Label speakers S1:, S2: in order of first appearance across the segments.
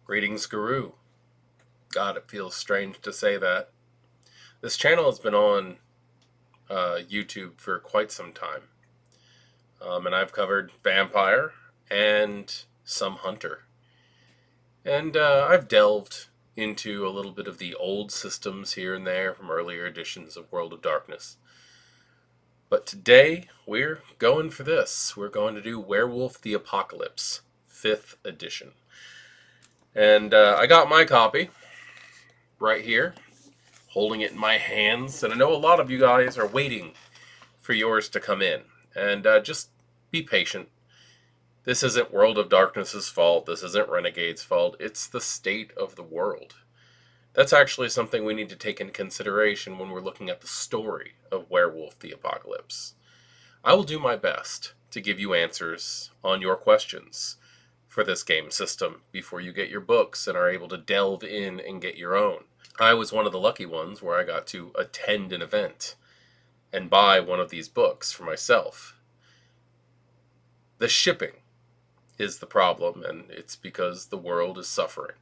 S1: Greetings, Garou. God, it feels strange to say that. This channel has been on YouTube for quite some time. And I've covered vampire and some hunter. And I've delved into a little bit of the old systems here and there from earlier editions of World of Darkness. But today, we're going for this. We're going to do Werewolf the Apocalypse, 5th edition. And I got my copy right here, holding it in my hands. And I know a lot of you guys are waiting for yours to come in. And just be patient. This isn't World of Darkness's fault. This isn't Renegade's fault. It's the state of the world. That's actually something we need to take into consideration when we're looking at the story of Werewolf the Apocalypse. I will do my best to give you answers on your questions for this game system before you get your books and are able to delve in and get your own. I was one of the lucky ones where I got to attend an event and buy one of these books for myself. The shipping is the problem, and it's because the world is suffering.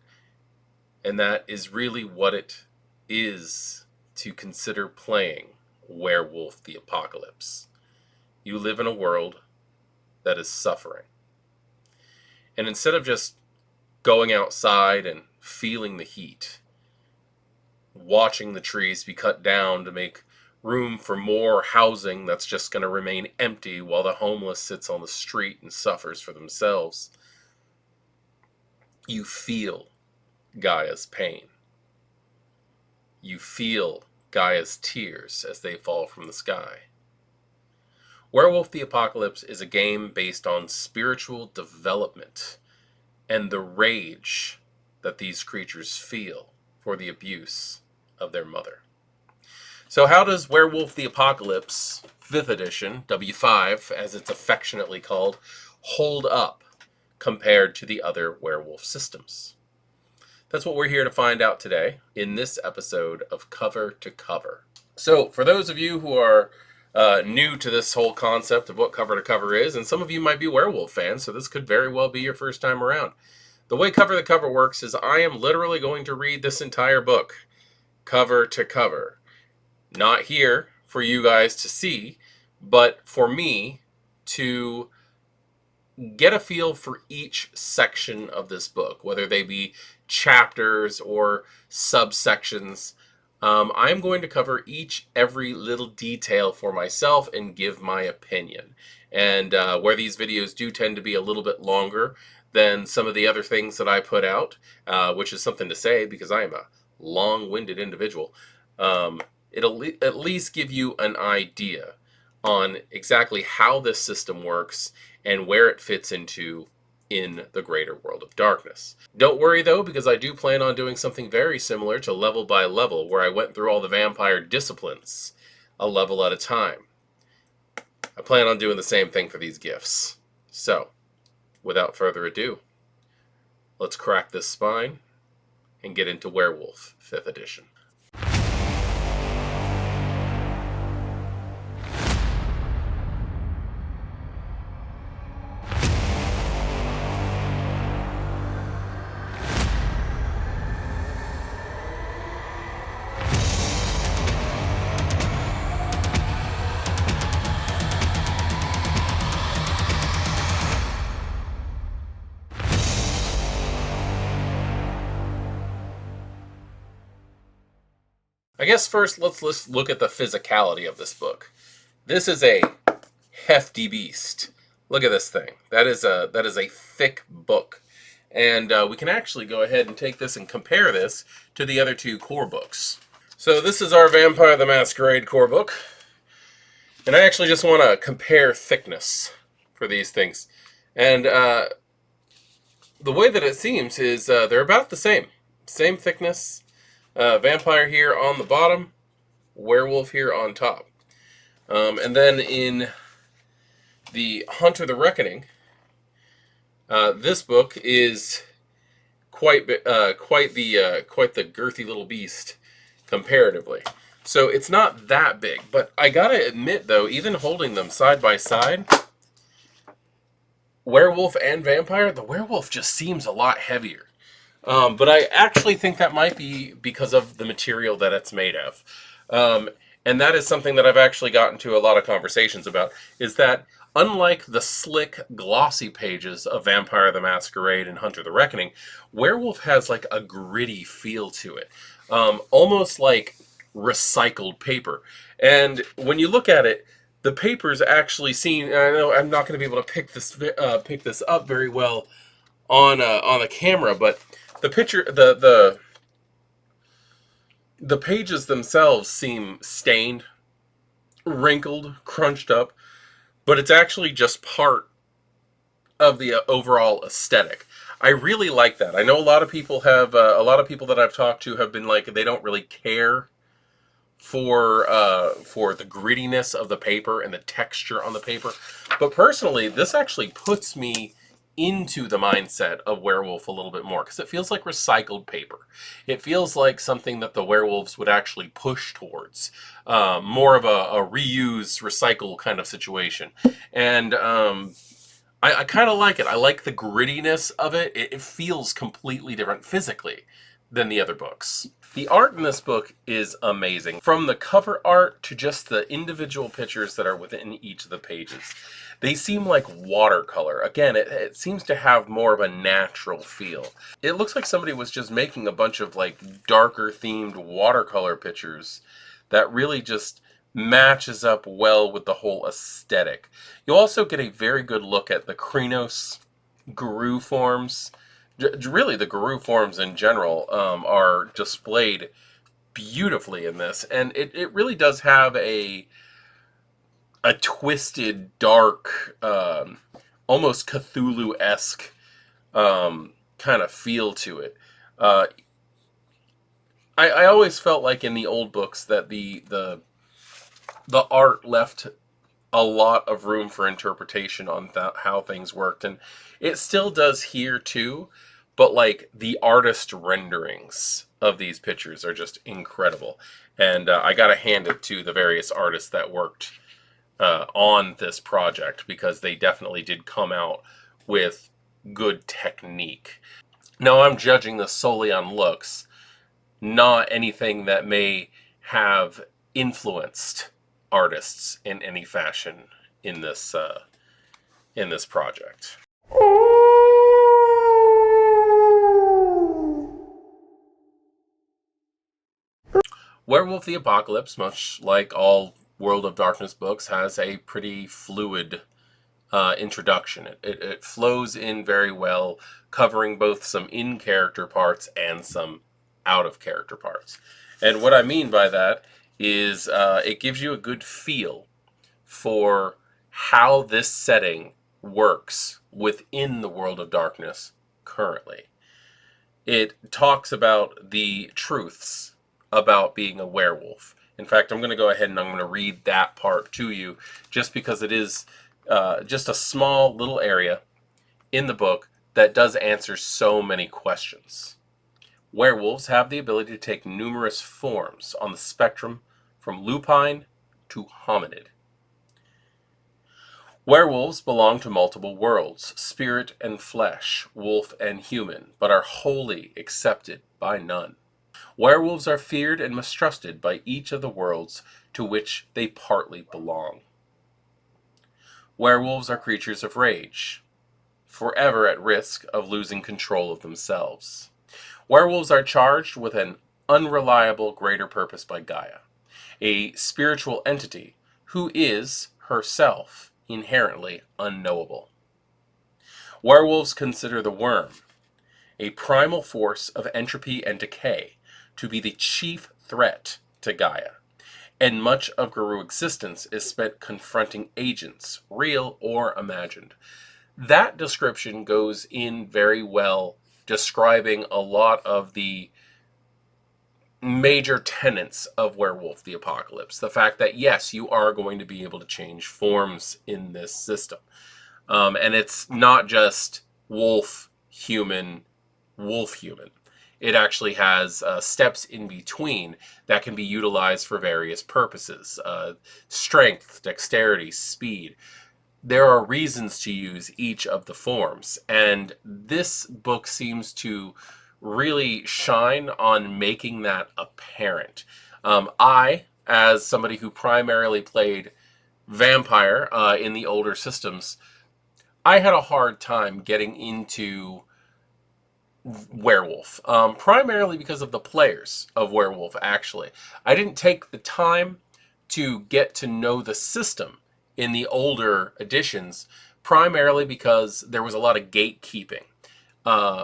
S1: And that is really what it is to consider playing Werewolf the Apocalypse. You live in a world that is suffering. And instead of just going outside and feeling the heat, watching the trees be cut down to make room for more housing that's just going to remain empty while the homeless sits on the street and suffers for themselves, you feel Gaia's pain. You feel Gaia's tears as they fall from the sky. Werewolf the Apocalypse is a game based on spiritual development and the rage that these creatures feel for the abuse of their mother. So how does Werewolf the Apocalypse 5th edition, W5 as it's affectionately called, hold up compared to the other werewolf systems? That's what we're here to find out today in this episode of Cover to Cover. So for those of you who are new to this whole concept of what cover to cover is, and some of you might be werewolf fans, so this could very well be your first time around. The way cover to cover works is I am literally going to read this entire book cover to cover. Not here for you guys to see, but for me to get a feel for each section of this book, whether they be chapters or subsections. I'm going to cover every little detail for myself and give my opinion. And where these videos do tend to be a little bit longer than some of the other things that I put out, which is something to say because I am a long-winded individual, it'll at least give you an idea on exactly how this system works and where it fits into in the greater world of darkness. Don't worry though, because I do plan on doing something very similar to level by level, where I went through all the vampire disciplines a level at a time. I plan on doing the same thing for these gifts. So, without further ado, let's crack this spine and get into Werewolf 5th edition. I guess first let's look at the physicality of this book. This is a hefty beast. Look at this thing. That is a thick book. And we can actually go ahead and take this and compare this to the other two core books. So this is our Vampire the Masquerade core book. And I actually just want to compare thickness for these things. And the way that it seems is they're about the same. Same thickness. Vampire here on the bottom, werewolf here on top. And then in the Hunter the Reckoning, this book is quite the girthy little beast comparatively. So it's not that big, but I gotta admit though, even holding them side by side, werewolf and vampire, the werewolf just seems a lot heavier. But I actually think that might be because of the material that it's made of. Um, and that is something that I've actually gotten to a lot of conversations about, is that unlike the slick, glossy pages of Vampire the Masquerade and Hunter the Reckoning, Werewolf has like a gritty feel to it. Almost like recycled paper. And when you look at it, the paper's actually seen. I know I'm not going to be able to pick this up very well on the camera, but the picture, the pages themselves seem stained, wrinkled, crunched up, but it's actually just part of the overall aesthetic. I really like that. I know a lot of people have a lot of people that I've talked to have been like they don't really care for the grittiness of the paper and the texture on the paper. But personally, this actually puts me into the mindset of Werewolf a little bit more because it feels like recycled paper. It feels like something that the werewolves would actually push towards, more of a reuse, recycle kind of situation. And I kind of like it. I like the grittiness of it. It feels completely different physically than the other books. The art in this book is amazing. From the cover art to just the individual pictures that are within each of the pages. They seem like watercolor. Again, it seems to have more of a natural feel. It looks like somebody was just making a bunch of like darker themed watercolor pictures that really just matches up well with the whole aesthetic. You'll also get a very good look at the Krynos Garou forms. Really, the Garou forms in general are displayed beautifully in this, and it really does have a twisted, dark, almost Cthulhu-esque kind of feel to it. Uh, I always felt like in the old books that the art left a lot of room for interpretation on how things worked, and it still does here too. But like the artist renderings of these pictures are just incredible, and I gotta hand it to the various artists that worked on this project because they definitely did come out with good technique. Now I'm judging this solely on looks, not anything that may have influenced artists in any fashion in this project. Werewolf the Apocalypse, much like all World of Darkness books, has a pretty fluid introduction. It flows in very well, covering both some in-character parts and some out-of-character parts. And what I mean by that is it gives you a good feel for how this setting works within the World of Darkness currently. It talks about the truths about being a werewolf. In fact, I'm going to go ahead and I'm going to read that part to you just because it is just a small little area in the book that does answer so many questions. Werewolves have the ability to take numerous forms on the spectrum from lupine to hominid. Werewolves belong to multiple worlds, spirit and flesh, wolf and human, but are wholly accepted by none. Werewolves are feared and mistrusted by each of the worlds to which they partly belong. Werewolves are creatures of rage, forever at risk of losing control of themselves. Werewolves are charged with an unreliable greater purpose by Gaia, a spiritual entity who is herself inherently unknowable. Werewolves consider the worm, a primal force of entropy and decay, to be the chief threat to Gaia, and much of Garou existence is spent confronting agents, real or imagined. That description goes in very well, describing a lot of the major tenets of Werewolf the Apocalypse. The fact that, yes, you are going to be able to change forms in this system. And it's not just wolf-human, wolf-human. It actually has steps in between that can be utilized for various purposes. Strength, dexterity, speed. There are reasons to use each of the forms. And this book seems to really shine on making that apparent. I, as somebody who primarily played Vampire in the older systems, I had a hard time getting into Werewolf, primarily because of the players of Werewolf, actually. I didn't take the time to get to know the system in the older editions, primarily because there was a lot of gatekeeping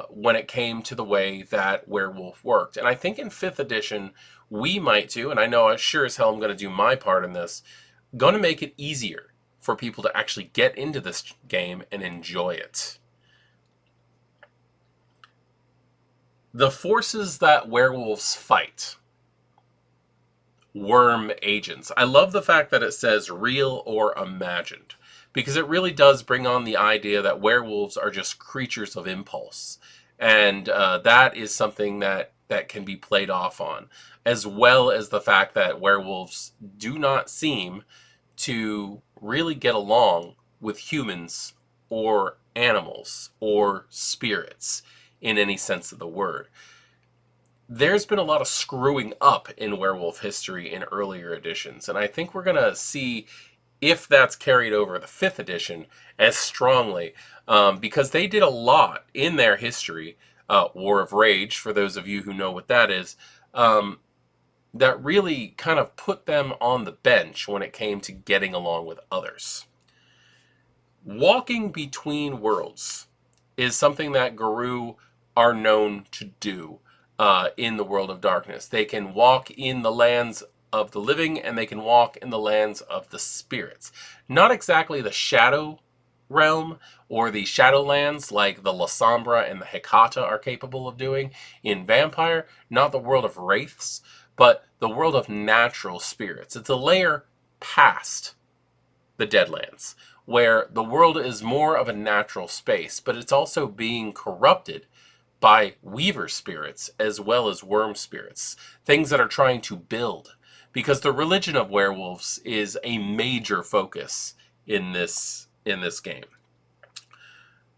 S1: when it came to the way that Werewolf worked. And I think in 5th edition, we might too, and I know sure as hell I'm going to do my part in this, going to make it easier for people to actually get into this game and enjoy it. The forces that werewolves fight. Worm agents. I love the fact that it says real or imagined, because it really does bring on the idea that werewolves are just creatures of impulse. And that is something that can be played off on, as well as the fact that werewolves do not seem to really get along with humans or animals or spirits in any sense of the word. There's been a lot of screwing up in werewolf history in earlier editions, and I think we're going to see if that's carried over the 5th edition as strongly, because they did a lot in their history, War of Rage, for those of you who know what that is, that really kind of put them on the bench when it came to getting along with others. Walking between worlds is something that Garou are known to do in the world of darkness. They can walk in the lands of the living, and they can walk in the lands of the spirits. Not exactly the shadow realm or the shadowlands like the La Sombra and the Hecata are capable of doing in Vampire, not the world of wraiths, but the world of natural spirits. It's a layer past the Deadlands, where the world is more of a natural space, but it's also being corrupted by weaver spirits as well as worm spirits, things that are trying to build, because the religion of werewolves is a major focus in this game.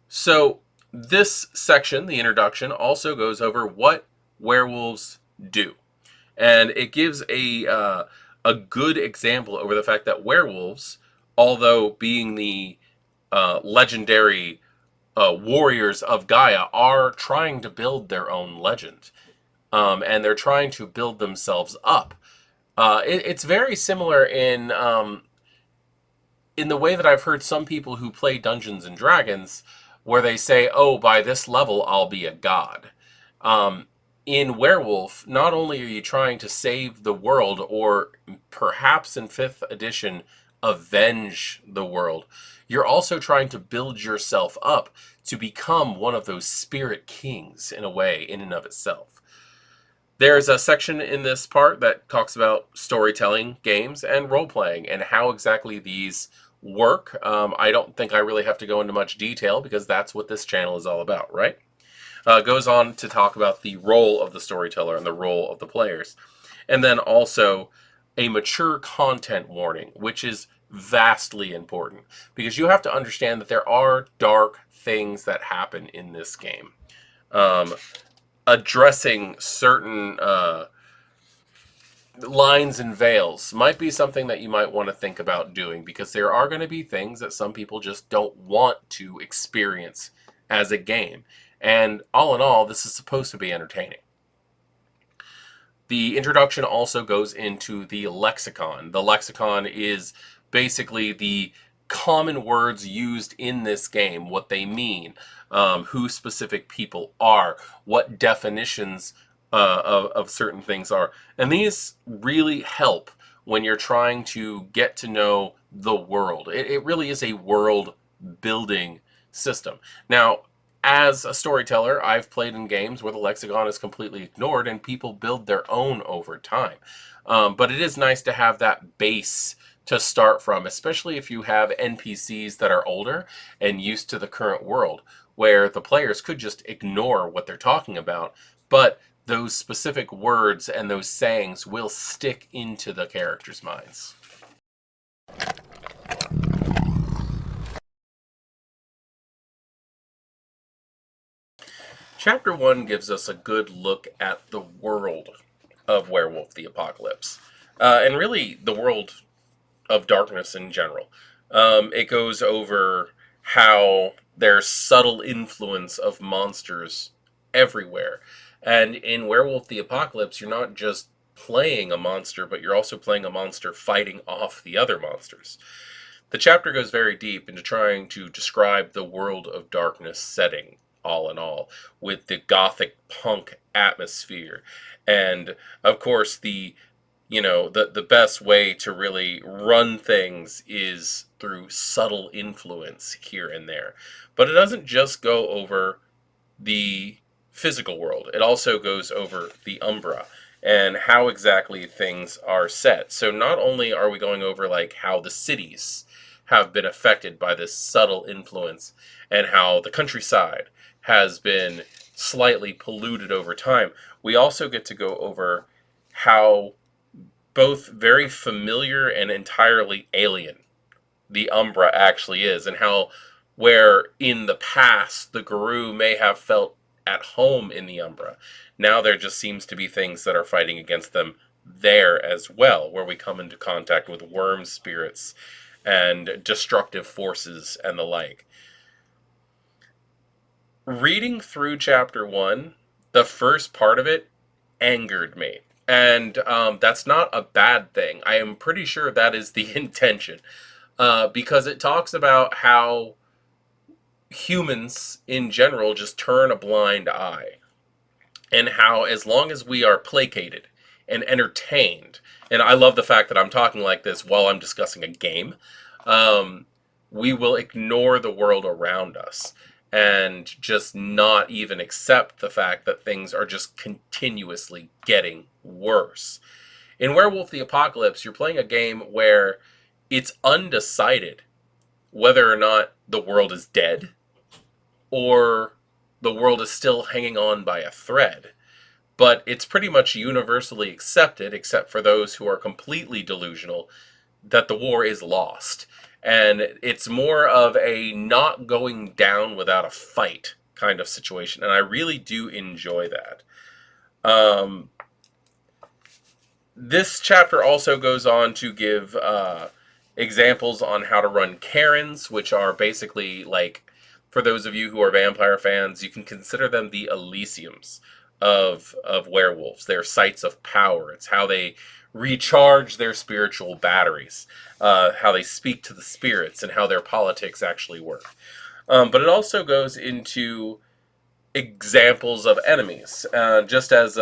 S1: So this section, the introduction, also goes over what werewolves do, and it gives a good example over the fact that werewolves, although being the legendary warriors of Gaia, are trying to build their own legend, and they're trying to build themselves up. It's very similar in the way that I've heard some people who play Dungeons and Dragons, where they say, "Oh, by this level, I'll be a god." In Werewolf, not only are you trying to save the world, or perhaps in 5th edition, avenge the world, you're also trying to build yourself up to become one of those spirit kings in a way, in and of itself. There's a section in this part that talks about storytelling games and role-playing and how exactly these work. I don't think I really have to go into much detail because that's what this channel is all about, right? Goes on to talk about the role of the storyteller and the role of the players. And then also a mature content warning, which is vastly important, because you have to understand that there are dark things that happen in this game. Addressing certain lines and veils might be something that you might want to think about doing, because there are going to be things that some people just don't want to experience as a game. And all in all, this is supposed to be entertaining. The introduction also goes into the lexicon. The lexicon is basically the common words used in this game, what they mean, who specific people are, what definitions of certain things are. And these really help when you're trying to get to know the world. It really is a world building system. Now, as a storyteller, I've played in games where the lexicon is completely ignored and people build their own over time. But it is nice to have that base to start from, especially if you have NPCs that are older and used to the current world, where the players could just ignore what they're talking about, but those specific words and those sayings will stick into the characters' minds. Chapter 1 gives us a good look at the world of Werewolf the Apocalypse, and really the world of darkness in general. It goes over how there's subtle influence of monsters everywhere. And in Werewolf the Apocalypse, you're not just playing a monster, but you're also playing a monster fighting off the other monsters. The chapter goes very deep into trying to describe the world of darkness setting, all in all, with the gothic punk atmosphere. And of course, the best way to really run things is through subtle influence here and there. But it doesn't just go over the physical world. It also goes over the Umbra and how exactly things are set. So not only are we going over like how the cities have been affected by this subtle influence and how the countryside has been slightly polluted over time, we also get to go over how both very familiar and entirely alien the Umbra actually is, and how where in the past the Garou may have felt at home in the Umbra, now there just seems to be things that are fighting against them there as well, where we come into contact with worm spirits and destructive forces and the like. Reading through chapter 1, the first part of it angered me. And that's not a bad thing. I am pretty sure that is the intention. Because it talks about how humans in general just turn a blind eye. And how, as long as we are placated and entertained, and I love the fact that I'm talking like this while I'm discussing a game, we will ignore the world around us and just not even accept the fact that things are just continuously getting worse. In Werewolf the Apocalypse, you're playing a game where it's undecided whether or not the world is dead or the world is still hanging on by a thread. But it's pretty much universally accepted, except for those who are completely delusional, that the war is lost. And it's more of a not going down without a fight kind of situation. And I really do enjoy that. This chapter also goes on to give examples on how to run Karens, which are basically like, for those of you who are vampire fans, you can consider them the Elysiums of werewolves. They're sites of power. It's how they recharge their spiritual batteries, how they speak to the spirits, and how their politics actually work. But it also goes into examples of enemies. Just as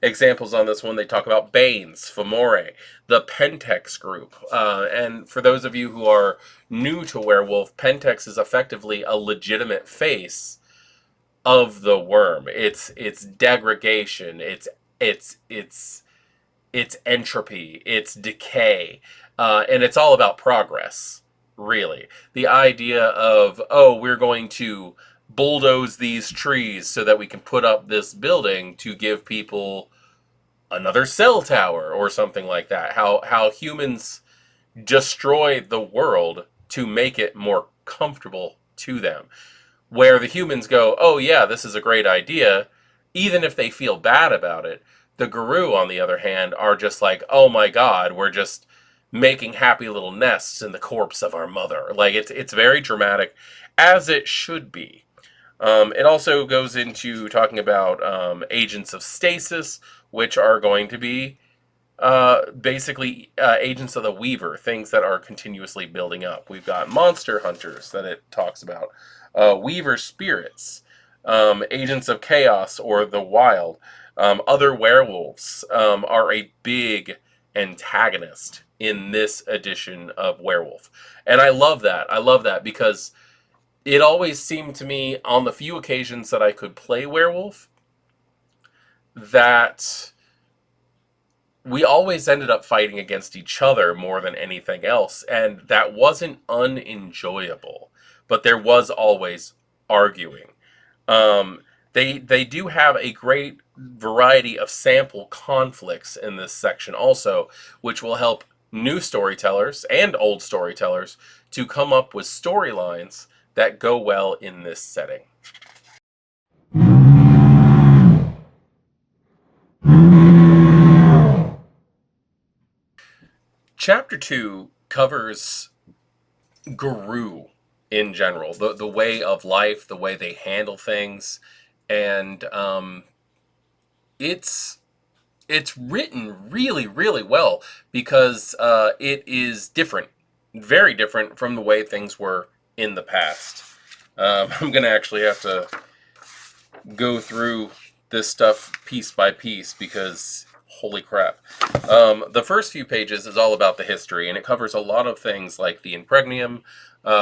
S1: examples on this one, they talk about Banes, Fomore, the Pentex group. And for those of you who are new to Werewolf, Pentex is effectively a legitimate face of the worm. It's degradation, it's entropy, it's decay, and it's all about progress, really. The idea of, oh, we're going to bulldoze these trees so that we can put up this building to give people another cell tower or something like that. How humans destroy the world to make it more comfortable to them. Where the humans go, oh yeah, this is a great idea, even if they feel bad about it. The Garou, on the other hand, are just like, oh my god, we're just making happy little nests in the corpse of our mother. Like, it's very dramatic, as it should be. It also goes into talking about agents of stasis, which are going to be basically agents of the Weaver, things that are continuously building up. We've got monster hunters that it talks about, Weaver spirits, agents of chaos or the wild, other werewolves are a big antagonist in this edition of Werewolf. And I love that. I love that because it always seemed to me, on the few occasions that I could play Werewolf, that we always ended up fighting against each other more than anything else. And that wasn't unenjoyable, but there was always arguing. They do have a great variety of sample conflicts in this section also, which will help new storytellers and old storytellers to come up with storylines that go well in this setting. Chapter 2 covers Garou in general, the way of life, the way they handle things, and it's it's written really, really well because it is different, very different from the way things were in the past. I'm going to actually have to go through this stuff piece by piece because holy crap. The first few pages is all about the history, and it covers a lot of things like the Impregnium,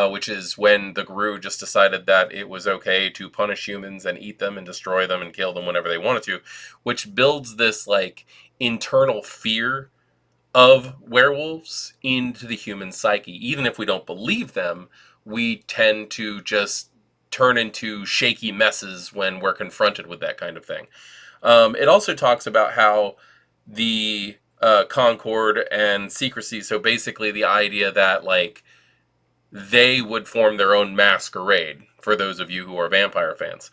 S1: which is when the Garou just decided that it was okay to punish humans and eat them and destroy them and kill them whenever they wanted to, which builds this like internal fear of werewolves into the human psyche. Even if we don't believe them, we tend to just turn into shaky messes when we're confronted with that kind of thing. It also talks about how the Concord and secrecy, so basically the idea that like they would form their own masquerade, for those of you who are vampire fans.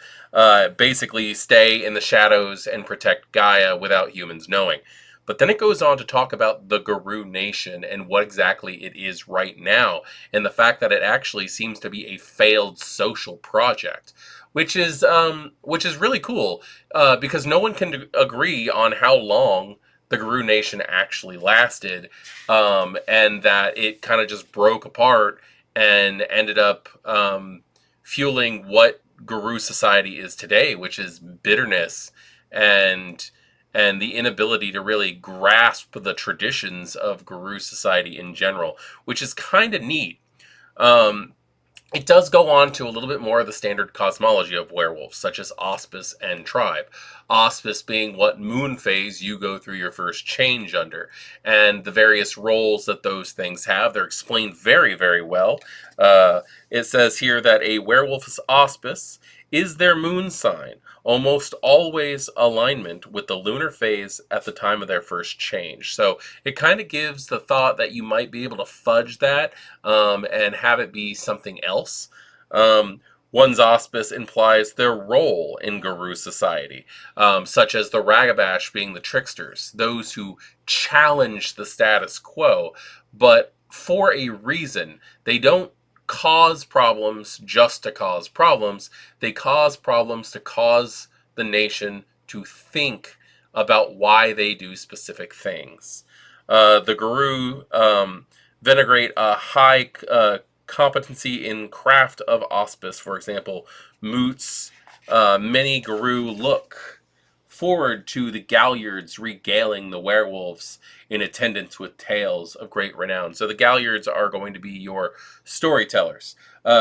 S1: Basically stay in the shadows and protect Gaia without humans knowing. But then it goes on to talk about the Garou Nation and what exactly it is right now, and the fact that it actually seems to be a failed social project, which is really cool because no one can agree on how long the Garou Nation actually lasted, and that it kind of just broke apart and ended up fueling what Garou society is today, which is bitterness and the inability to really grasp the traditions of Garou society in general, which is kind of neat. Um, it does go on to a little bit more of the standard cosmology of werewolves, such as auspice and tribe. Auspice being what moon phase you go through your first change under, and the various roles that those things have. They're explained very, very well. It says here that a werewolf's auspice is their moon sign, almost always alignment with the lunar phase at the time of their first change. So it kind of gives the thought that you might be able to fudge that and have it be something else. One's auspice implies their role in Garou society, such as the Ragabash being the tricksters, those who challenge the status quo, but for a reason. They don't cause problems just to cause problems. They cause problems to cause the nation to think about why they do specific things. The Garou venerate a high competency in craft of auspice. For example, moots, many Garou look forward to the Galliards regaling the werewolves in attendance with tales of great renown. So the Galliards are going to be your storytellers.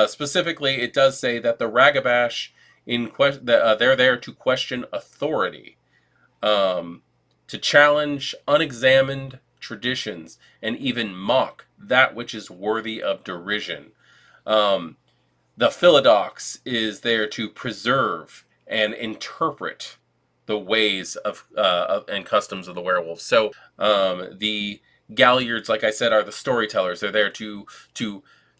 S1: Specifically, it does say that the Ragabash they're there to question authority, to challenge unexamined traditions, and even mock that which is worthy of derision. Um, the Philodox is there to preserve and interpret the ways of and customs of the werewolves. So the Galliards, like I said, are the storytellers. They're there to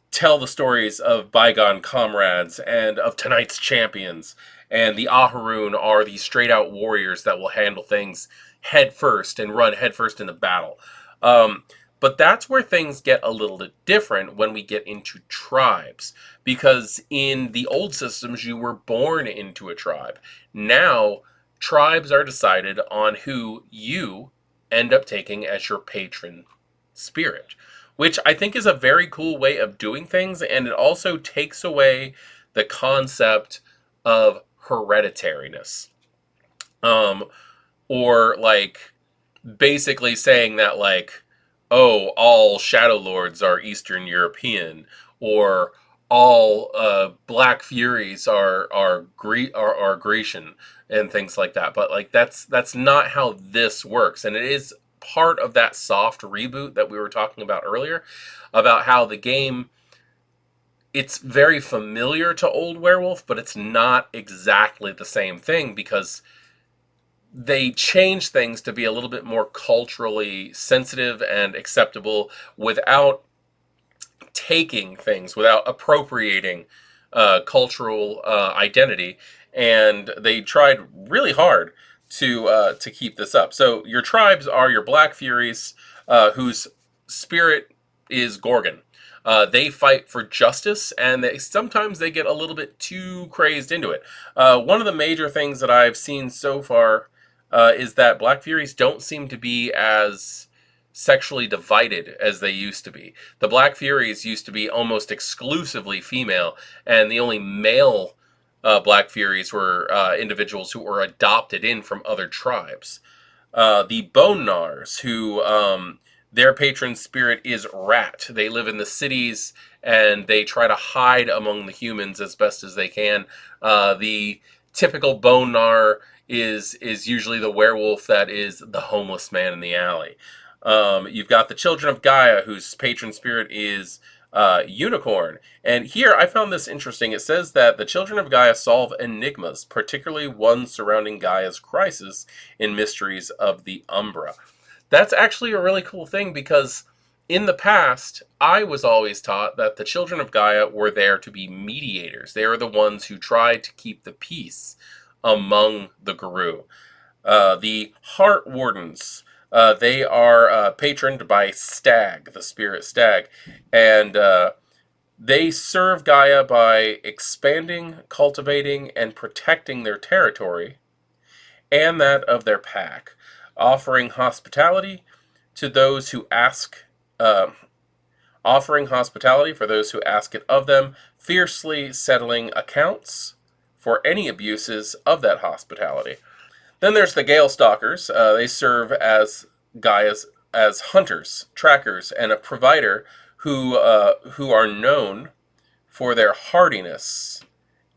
S1: tell the stories of bygone comrades and of tonight's champions. And the Aharoon are the straight out warriors that will handle things head first and run head first into battle. But that's where things get a little bit different when we get into tribes. Because in the old systems, you were born into a tribe. Now, tribes are decided on who you end up taking as your patron spirit, which I think is a very cool way of doing things. And it also takes away the concept of hereditariness. Or like basically saying that like, oh, all Shadow Lords are Eastern European, or all Black Furies are Grecian, and things like that. But like that's not how this works, and it is part of that soft reboot that we were talking about earlier, about how the game, it's very familiar to old Werewolf, but it's not exactly the same thing because they change things to be a little bit more culturally sensitive and acceptable without taking things, without appropriating cultural identity. And they tried really hard to keep this up. So your tribes are your Black Furies, whose spirit is Gorgon. They fight for justice, and sometimes they get a little bit too crazed into it. One of the major things that I've seen so far is that Black Furies don't seem to be as sexually divided as they used to be. The Black Furies used to be almost exclusively female, and the only male Black Furies were individuals who were adopted in from other tribes. The Bone Gnars, who their patron spirit is Rat. They live in the cities and they try to hide among the humans as best as they can. The typical Bone Gnar is usually the werewolf that is the homeless man in the alley. You've got the Children of Gaia, whose patron spirit is Unicorn. And here I found this interesting. It says that the Children of Gaia solve enigmas, particularly one surrounding Gaia's crisis in Mysteries of the Umbra. That's actually a really cool thing because in the past, I was always taught that the Children of Gaia were there to be mediators. They are the ones who tried to keep the peace among the Garou. The Heart Wardens, they are patroned by Stag, the spirit Stag, and they serve Gaia by expanding, cultivating, and protecting their territory and that of their pack, offering hospitality to those who ask, offering hospitality for those who ask it of them, fiercely settling accounts for any abuses of that hospitality. Then there's the Gale Stalkers. They serve as Gaia's as hunters, trackers, and a provider who are known for their hardiness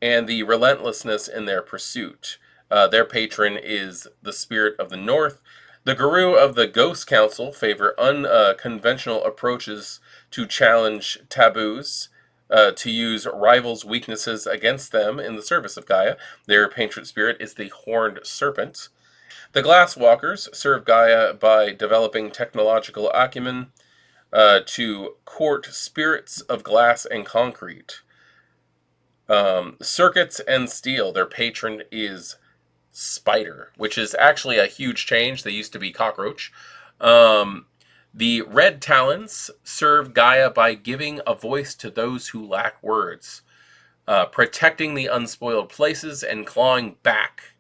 S1: and the relentlessness in their pursuit. Their patron is the spirit of the North. The Garou of the Ghost Council favor unconventional approaches to challenge taboos, to use rivals' weaknesses against them in the service of Gaia. Their patron spirit is the Horned Serpent. The Glasswalkers serve Gaia by developing technological acumen to court spirits of glass and concrete. Circuits and Steel, their patron is Spider, which is actually a huge change. They used to be Cockroach. The Red Talons serve Gaia by giving a voice to those who lack words, protecting the unspoiled places and clawing back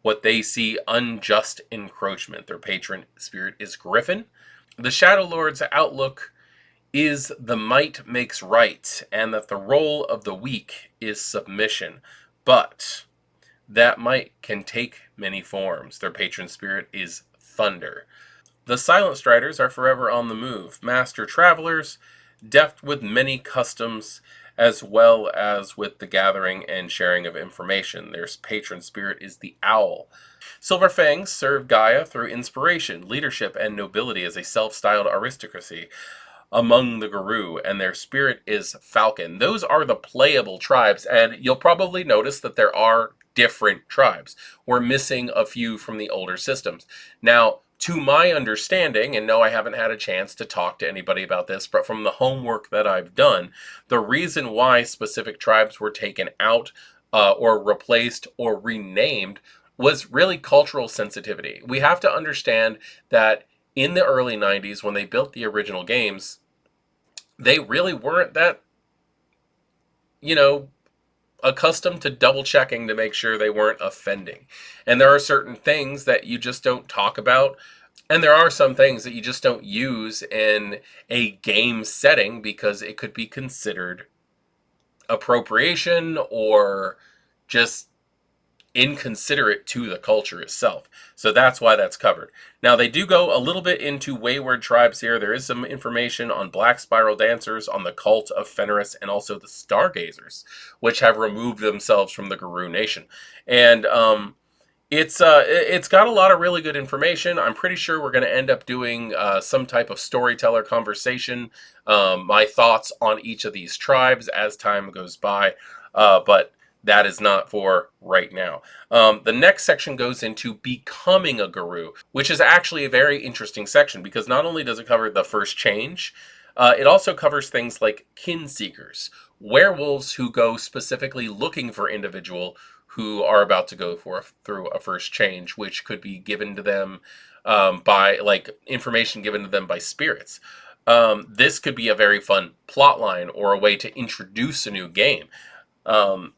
S1: what they see unjust encroachment. Their patron spirit is Griffin. The Shadow Lord's outlook is the might makes right, and that the role of the weak is submission. But that might can take many forms. Their patron spirit is Thunder. The Silent Striders are forever on the move, master travelers, deft with many customs, as well as with the gathering and sharing of information. Their patron spirit is the Owl. Silver Fangs serve Gaia through inspiration, leadership, and nobility as a self-styled aristocracy among the Garou, and their spirit is Falcon. Those are the playable tribes, and you'll probably notice that there are different tribes. We're missing a few from the older systems. Now, to my understanding, and no, I haven't had a chance to talk to anybody about this, but from the homework that I've done, the reason why specific tribes were taken out or replaced or renamed was really cultural sensitivity. We have to understand that in the early 90s, when they built the original games, they really weren't that, you know, accustomed to double checking to make sure they weren't offending. And there are certain things that you just don't talk about. And there are some things that you just don't use in a game setting because it could be considered appropriation or just inconsiderate to the culture itself. So that's why that's covered. Now, they do go a little bit into wayward tribes here. There is some information on Black Spiral Dancers, on the cult of Fenris, and also the Stargazers, which have removed themselves from the Garou Nation. And it's got a lot of really good information. I'm pretty sure we're going to end up doing some type of storyteller conversation, my thoughts on each of these tribes as time goes by. But that is not for right now. The next section goes into becoming a Garou, which is actually a very interesting section because not only does it cover the first change, it also covers things like kin seekers, werewolves who go specifically looking for individual who are about to go through a first change, which could be given to them by like information given to them by spirits. This could be a very fun plot line or a way to introduce a new game. Um,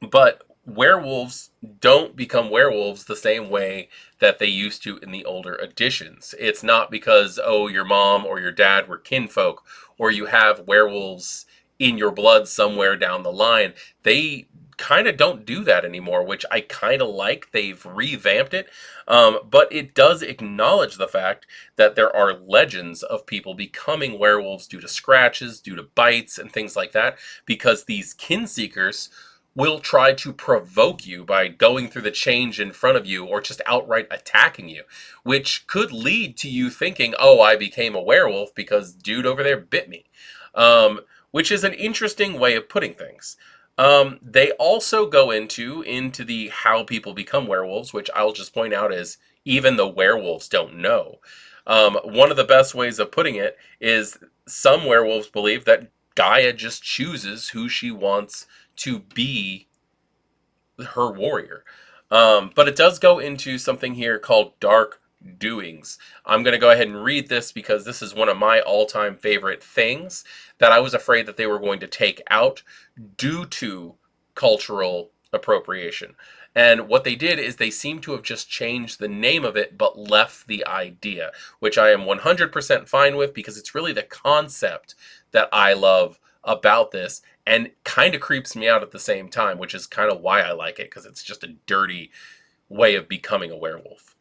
S1: but werewolves don't become werewolves the same way that they used to in the older editions. It's not because, oh, your mom or your dad were kinfolk, or you have werewolves in your blood somewhere down the line. They kind of don't do that anymore, which I kind of like. They've revamped it. But it does acknowledge the fact that there are legends of people becoming werewolves due to scratches, due to bites, and things like that, because these kin seekers will try to provoke you by going through the change in front of you or just outright attacking you, which could lead to you thinking, oh, I became a werewolf because dude over there bit me, which is an interesting way of putting things. They also go into the how people become werewolves, which I'll just point out is even the werewolves don't know. One of the best ways of putting it is some werewolves believe that Gaia just chooses who she wants to be her warrior. But it does go into something here called dark doings. I'm going to go ahead and read this because this is one of my all-time favorite things that I was afraid that they were going to take out due to cultural appropriation. And what they did is they seem to have just changed the name of it but left the idea, which I am 100% fine with because it's really the concept that I love about this and kind of creeps me out at the same time, which is kind of why I like it, because it's just a dirty way of becoming a werewolf.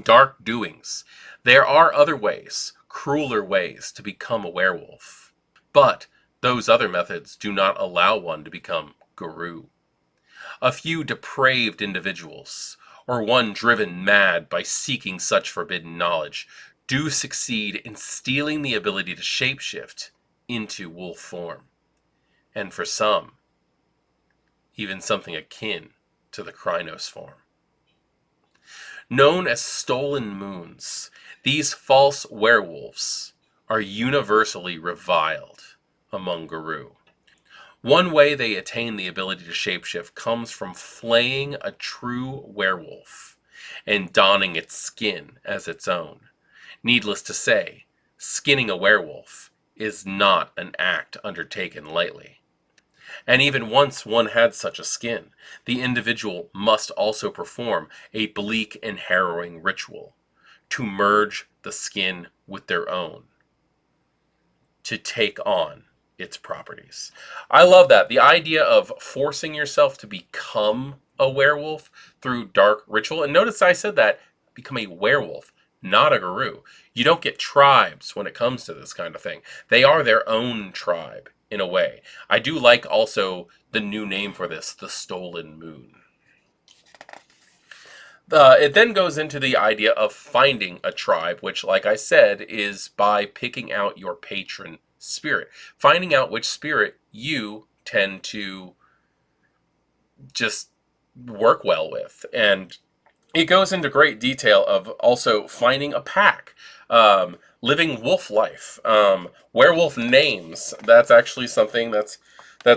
S1: Dark doings. There are other ways, crueler ways to become a werewolf, but those other methods do not allow one to become Garou. A few depraved individuals, or one driven mad by seeking such forbidden knowledge, do succeed in stealing the ability to shapeshift into wolf form. And for some, even something akin to the Krynos form. Known as stolen moons, these false werewolves are universally reviled among Garou. One way they attain the ability to shapeshift comes from flaying a true werewolf and donning its skin as its own. Needless to say, skinning a werewolf is not an act undertaken lightly. And even once one had such a skin, the individual must also perform a bleak and harrowing ritual to merge the skin with their own, to take on its properties. I love that. The idea of forcing yourself to become a werewolf through dark ritual. And notice I said that, become a werewolf, not a Garou. You don't get tribes when it comes to this kind of thing. They are their own tribe in a way. I do like also the new name for this, the Stolen Moon. It then goes into the idea of finding a tribe, which, like I said, is by picking out your patron spirit. Finding out which spirit you tend to just work well with. And it goes into great detail of also finding a pack, living wolf life, werewolf names. That's actually something that's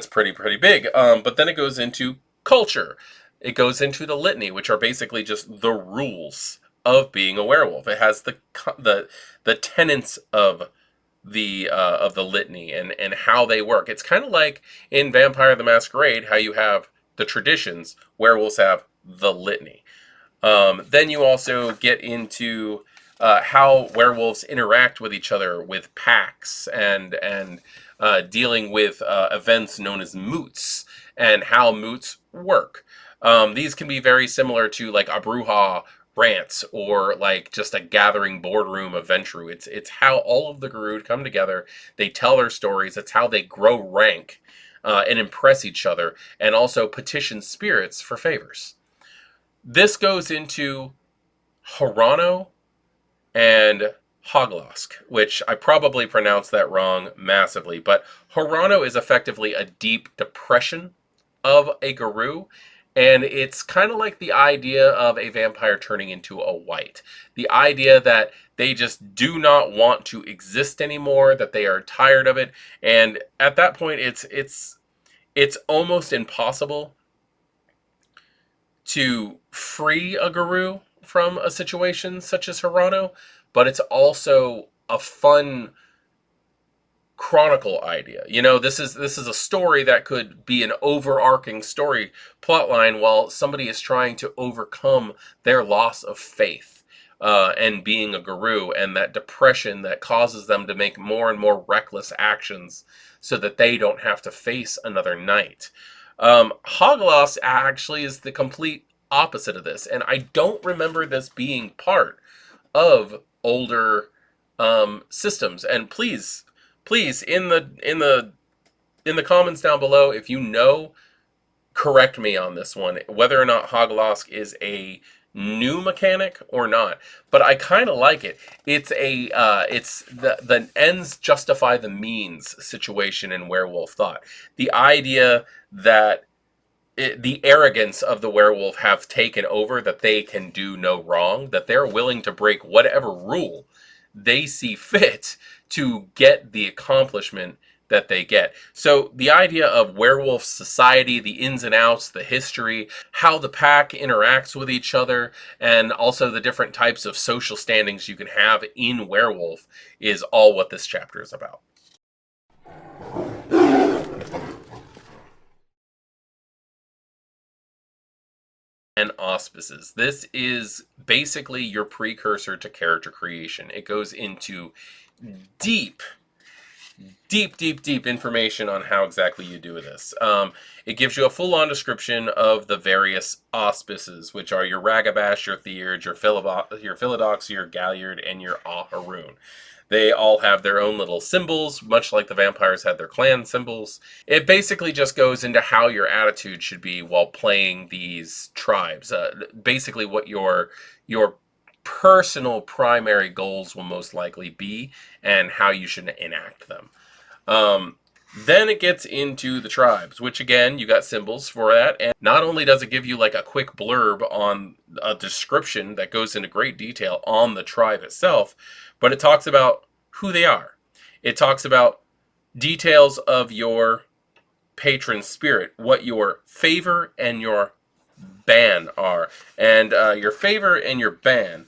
S1: pretty big. But then it goes into culture. It goes into the litany, which are basically just the rules of being a werewolf. It has the tenets of the litany and how they work. It's kind of like in Vampire the Masquerade, how you have the traditions. Werewolves have the litany. Then you also get into how werewolves interact with each other, with packs, and dealing with events known as moots, and how moots work. These can be very similar to like a Bruja rants or like just a gathering boardroom of Ventru. It's how all of the Garou come together. They tell their stories. It's how they grow rank and impress each other, and also petition spirits for favors. This goes into Horano and Hoglosk, which I probably pronounced that wrong massively, but Horano is effectively a deep depression of a Garou, and it's kind of like the idea of a vampire turning into a white. The idea that they just do not want to exist anymore, that they are tired of it, and at that point it's almost impossible to free a Garou from a situation such as Hirano, but it's also a fun chronicle idea. You know, this is a story that could be an overarching story plotline while somebody is trying to overcome their loss of faith, and being a Garou, and that depression that causes them to make more and more reckless actions so that they don't have to face another night. Hogloss actually is the complete opposite of this, and I don't remember this being part of older systems. And please, in the comments down below, if you know, correct me on this one, whether or not Hoglosk is a new mechanic or not. But I kind of like it. It's the ends justify the means situation in Werewolf Thought. The idea that the arrogance of the werewolf have taken over, that they can do no wrong, that they're willing to break whatever rule they see fit to get the accomplishment that they get. So the idea of werewolf society, the ins and outs, the history, how the pack interacts with each other, and also the different types of social standings you can have in werewolf is all what this chapter is about. And auspices. This is basically your precursor to character creation. It goes into deep information on how exactly you do this. It gives you a full-on description of the various auspices, which are your Ragabash, your Theurge, your Philodox, your Galliard, and your Aharoon. They all have their own little symbols, much like the vampires had their clan symbols. It basically just goes into how your attitude should be while playing these tribes. Basically what your personal primary goals will most likely be, and how you should enact them. Then it gets into the tribes, which again, you got symbols for that. And not only does it give you like a quick blurb on a description that goes into great detail on the tribe itself, but it talks about who they are. It talks about details of your patron spirit, what your favor and your ban are. And your favor and your ban,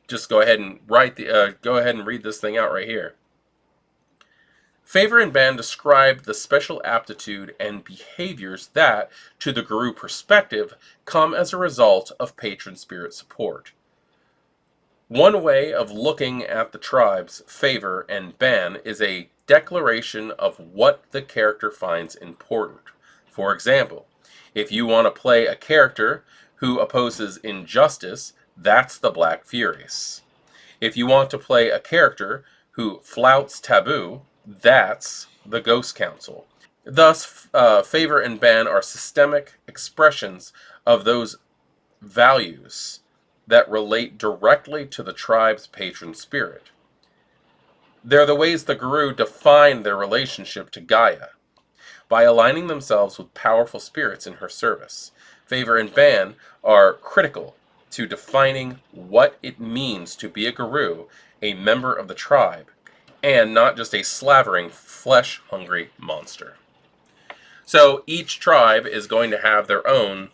S1: just go ahead and read this thing out right here. Favor and ban describe the special aptitude and behaviors that, to the Garou perspective, come as a result of patron spirit support. One way of looking at the tribe's favor and ban is a declaration of what the character finds important. For example, if you want to play a character who opposes injustice, that's the Black Furies. If you want to play a character who flouts taboo, that's the Ghost Council. Thus, favor and ban are systemic expressions of those values that relate directly to the tribe's patron spirit. They're the ways the Garou define their relationship to Gaia, by aligning themselves with powerful spirits in her service. Favor and ban are critical to defining what it means to be a Garou, a member of the tribe, and not just a slavering, flesh-hungry monster. So each tribe is going to have their own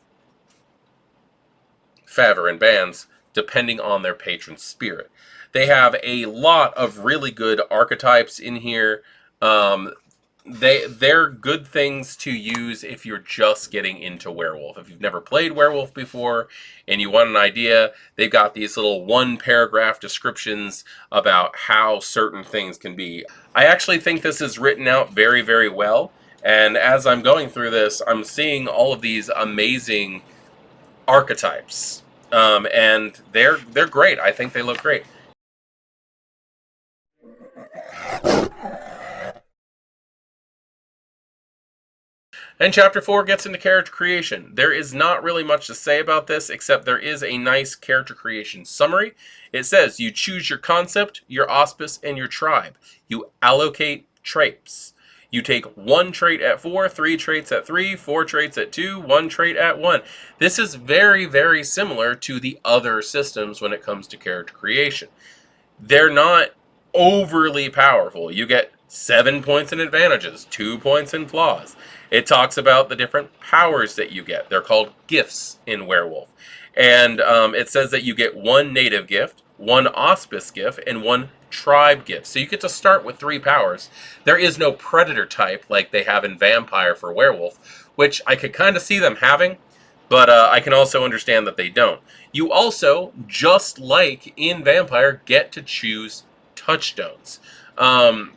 S1: favor and bans depending on their patron spirit. They have a lot of really good archetypes in here. They're good things to use if you're just getting into werewolf. If you've never played werewolf before and you want an idea, they've got these little one-paragraph descriptions about how certain things can be. I actually think this is written out very, very well. And as I'm going through this, I'm seeing all of these amazing archetypes. And they're great. I think they look great. And Chapter 4 gets into character creation. There is not really much to say about this, except there is a nice character creation summary. It says, you choose your concept, your auspice, and your tribe. You allocate traits. You take 1 trait at 4, 3 traits at 3, 4 traits at 2, 1 trait at 1. This is very, very similar to the other systems when it comes to character creation. They're not overly powerful. You get 7 points in advantages, 2 points in flaws. It talks about the different powers that you get. They're called gifts in Werewolf. And it says that you get 1 native gift, 1 auspice gift, and 1 tribe gift. So you get to start with 3 powers. There is no predator type like they have in vampire for werewolf, which I could kind of see them having, but I can also understand that they don't. You also, just like in vampire, get to choose touchstones. Um,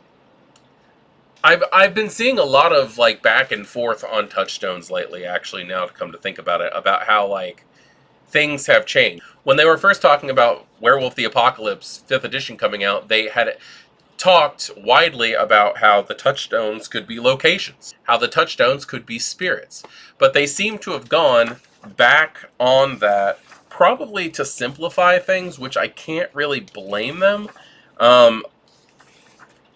S1: I've been seeing a lot of like back and forth on touchstones lately. Actually, now to come to think about it, about how like things have changed. When they were first talking about Werewolf the Apocalypse 5th edition coming out, they had talked widely about how the touchstones could be locations, how the touchstones could be spirits. But they seem to have gone back on that, probably to simplify things, which I can't really blame them. Um,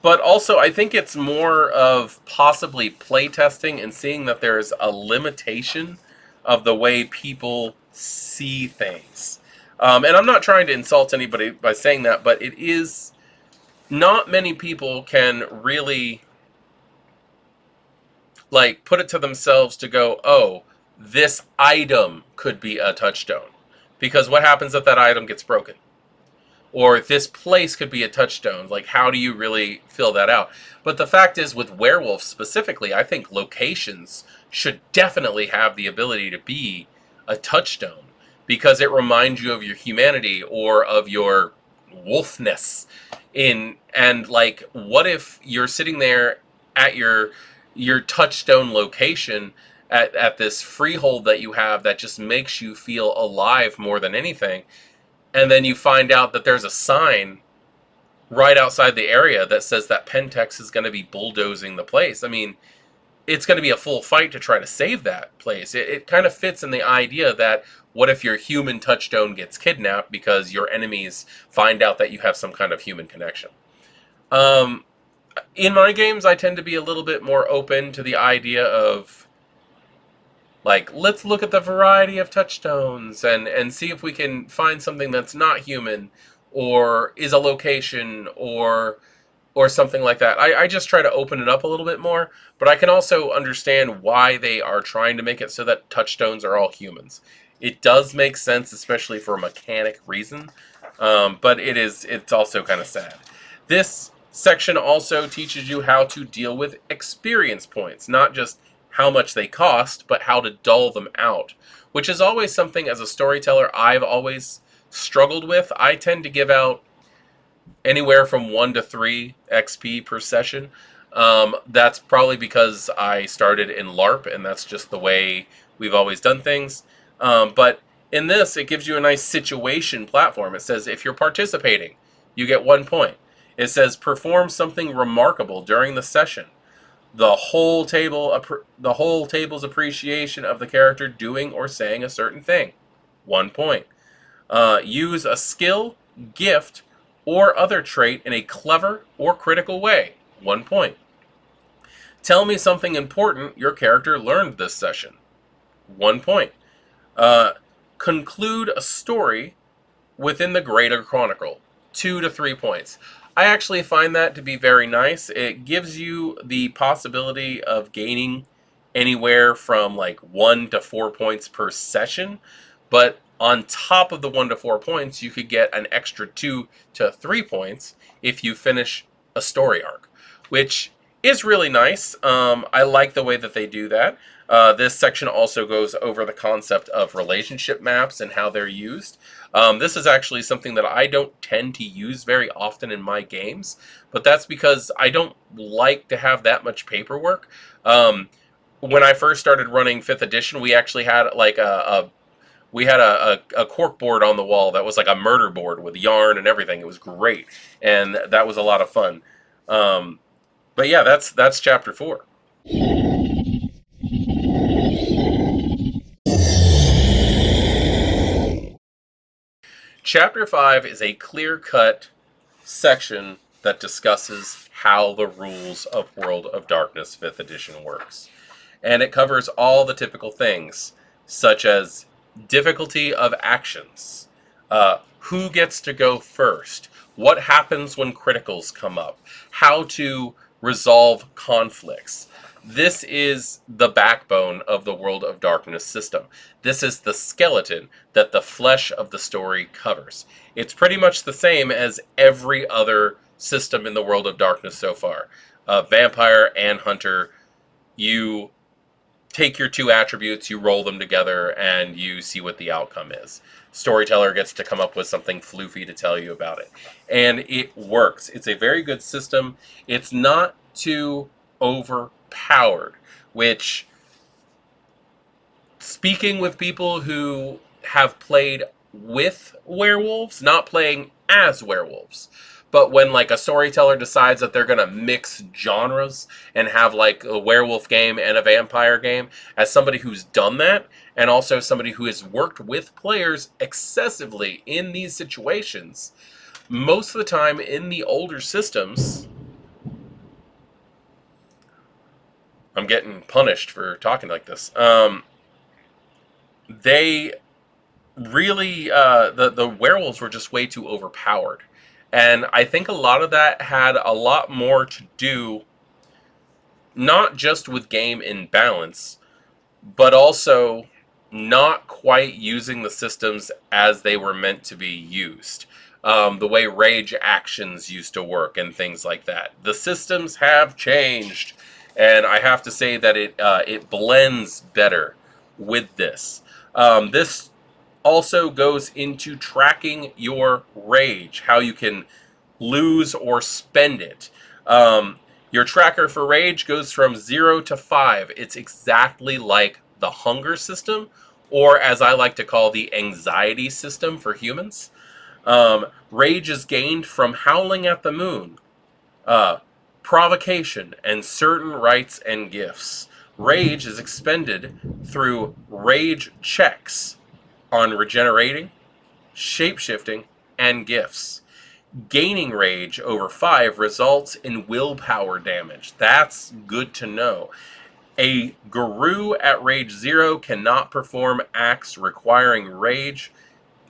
S1: but also, I think it's more of possibly playtesting and seeing that there's a limitation of the way people see things. And I'm not trying to insult anybody by saying that, but it is not many people can really like put it to themselves to go, oh, this item could be a touchstone. Because what happens if that item gets broken? Or this place could be a touchstone. Like, how do you really fill that out? But the fact is, with werewolves specifically, I think locations should definitely have the ability to be a touchstone because it reminds you of your humanity or of your wolfness. And like, what if you're sitting there at your touchstone location at this freehold that you have that just makes you feel alive more than anything, and then you find out that there's a sign right outside the area that says that Pentex is going to be bulldozing the place. I mean, it's going to be a full fight to try to save that place. It kind of fits in the idea that what if your human touchstone gets kidnapped because your enemies find out that you have some kind of human connection. Um, in my games, I tend to be a little bit more open to the idea of like, let's look at the variety of touchstones and see if we can find something that's not human or is a location or something like that. I just try to open it up a little bit more, but I can also understand why they are trying to make it so that touchstones are all humans. It does make sense, especially for a mechanic reason, but it's also kind of sad. This section also teaches you how to deal with experience points, not just how much they cost, but how to dull them out, which is always something as a storyteller I've always struggled with. I tend to give out anywhere from 1 to 3 XP per session. That's probably because I started in LARP, and that's just the way we've always done things. But in this, it gives you a nice situation platform. It says if you're participating, you get 1 point. It says perform something remarkable during the session. The whole table's appreciation of the character doing or saying a certain thing. 1 point. Use a skill, gift, or other trait in a clever or critical way. 1 point. Tell me something important your character learned this session. 1 point. Conclude a story within the greater chronicle. 2 to 3 points. I actually find that to be very nice. It gives you the possibility of gaining anywhere from like 1 to 4 points per session, but on top of the 1 to 4 points, you could get an extra 2 to 3 points if you finish a story arc, which is really nice. I like the way that they do that. This section also goes over the concept of relationship maps and how they're used. This is actually something that I don't tend to use very often in my games, but that's because I don't like to have that much paperwork. When I first started running 5th edition, we actually had like a cork board on the wall that was like a murder board with yarn and everything. It was great, and that was a lot of fun. But yeah, that's chapter 4. Chapter 5 is a clear-cut section that discusses how the rules of World of Darkness 5th edition works. And it covers all the typical things, such as difficulty of actions, who gets to go first, what happens when criticals come up, how to resolve conflicts, This is the backbone of the World of Darkness system. This is the skeleton that the flesh of the story covers. It's pretty much the same as every other system in the World of Darkness so far. Vampire and Hunter, you take your two attributes, you roll them together, and you see what the outcome is. Storyteller gets to come up with something floofy to tell you about it. And it works. It's a very good system. It's not too overpowered, which, speaking with people who have played with werewolves, not playing as werewolves, but when like a storyteller decides that they're going to mix genres and have like a werewolf game and a vampire game, as somebody who's done that and also somebody who has worked with players excessively in these situations, most of the time in the older systems, I'm getting punished for talking like this. They really, the werewolves were just way too overpowered, and I think a lot of that had a lot more to do not just with game imbalance, but also not quite using the systems as they were meant to be used. The way rage actions used to work and things like that. The systems have changed, and I have to say that it blends better with this. This also goes into tracking your rage, how you can lose or spend it. Your tracker for rage goes from 0 to 5. It's exactly like the hunger system, or as I like to call the anxiety system for humans. Rage is gained from howling at the moon, uh, provocation, and certain rites and gifts. Rage is expended through rage checks on regenerating, shapeshifting, and gifts. Gaining rage over 5 results in willpower damage. That's good to know. A Garou at rage 0 cannot perform acts requiring rage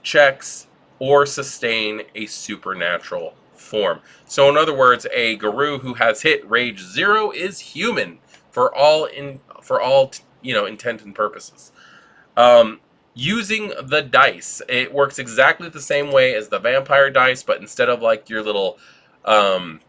S1: checks or sustain a supernatural form. So in other words, a Garou who has hit rage 0 is human for all intent and purposes. Um, Using the dice, it works exactly the same way as the vampire dice, but instead of like your little, um,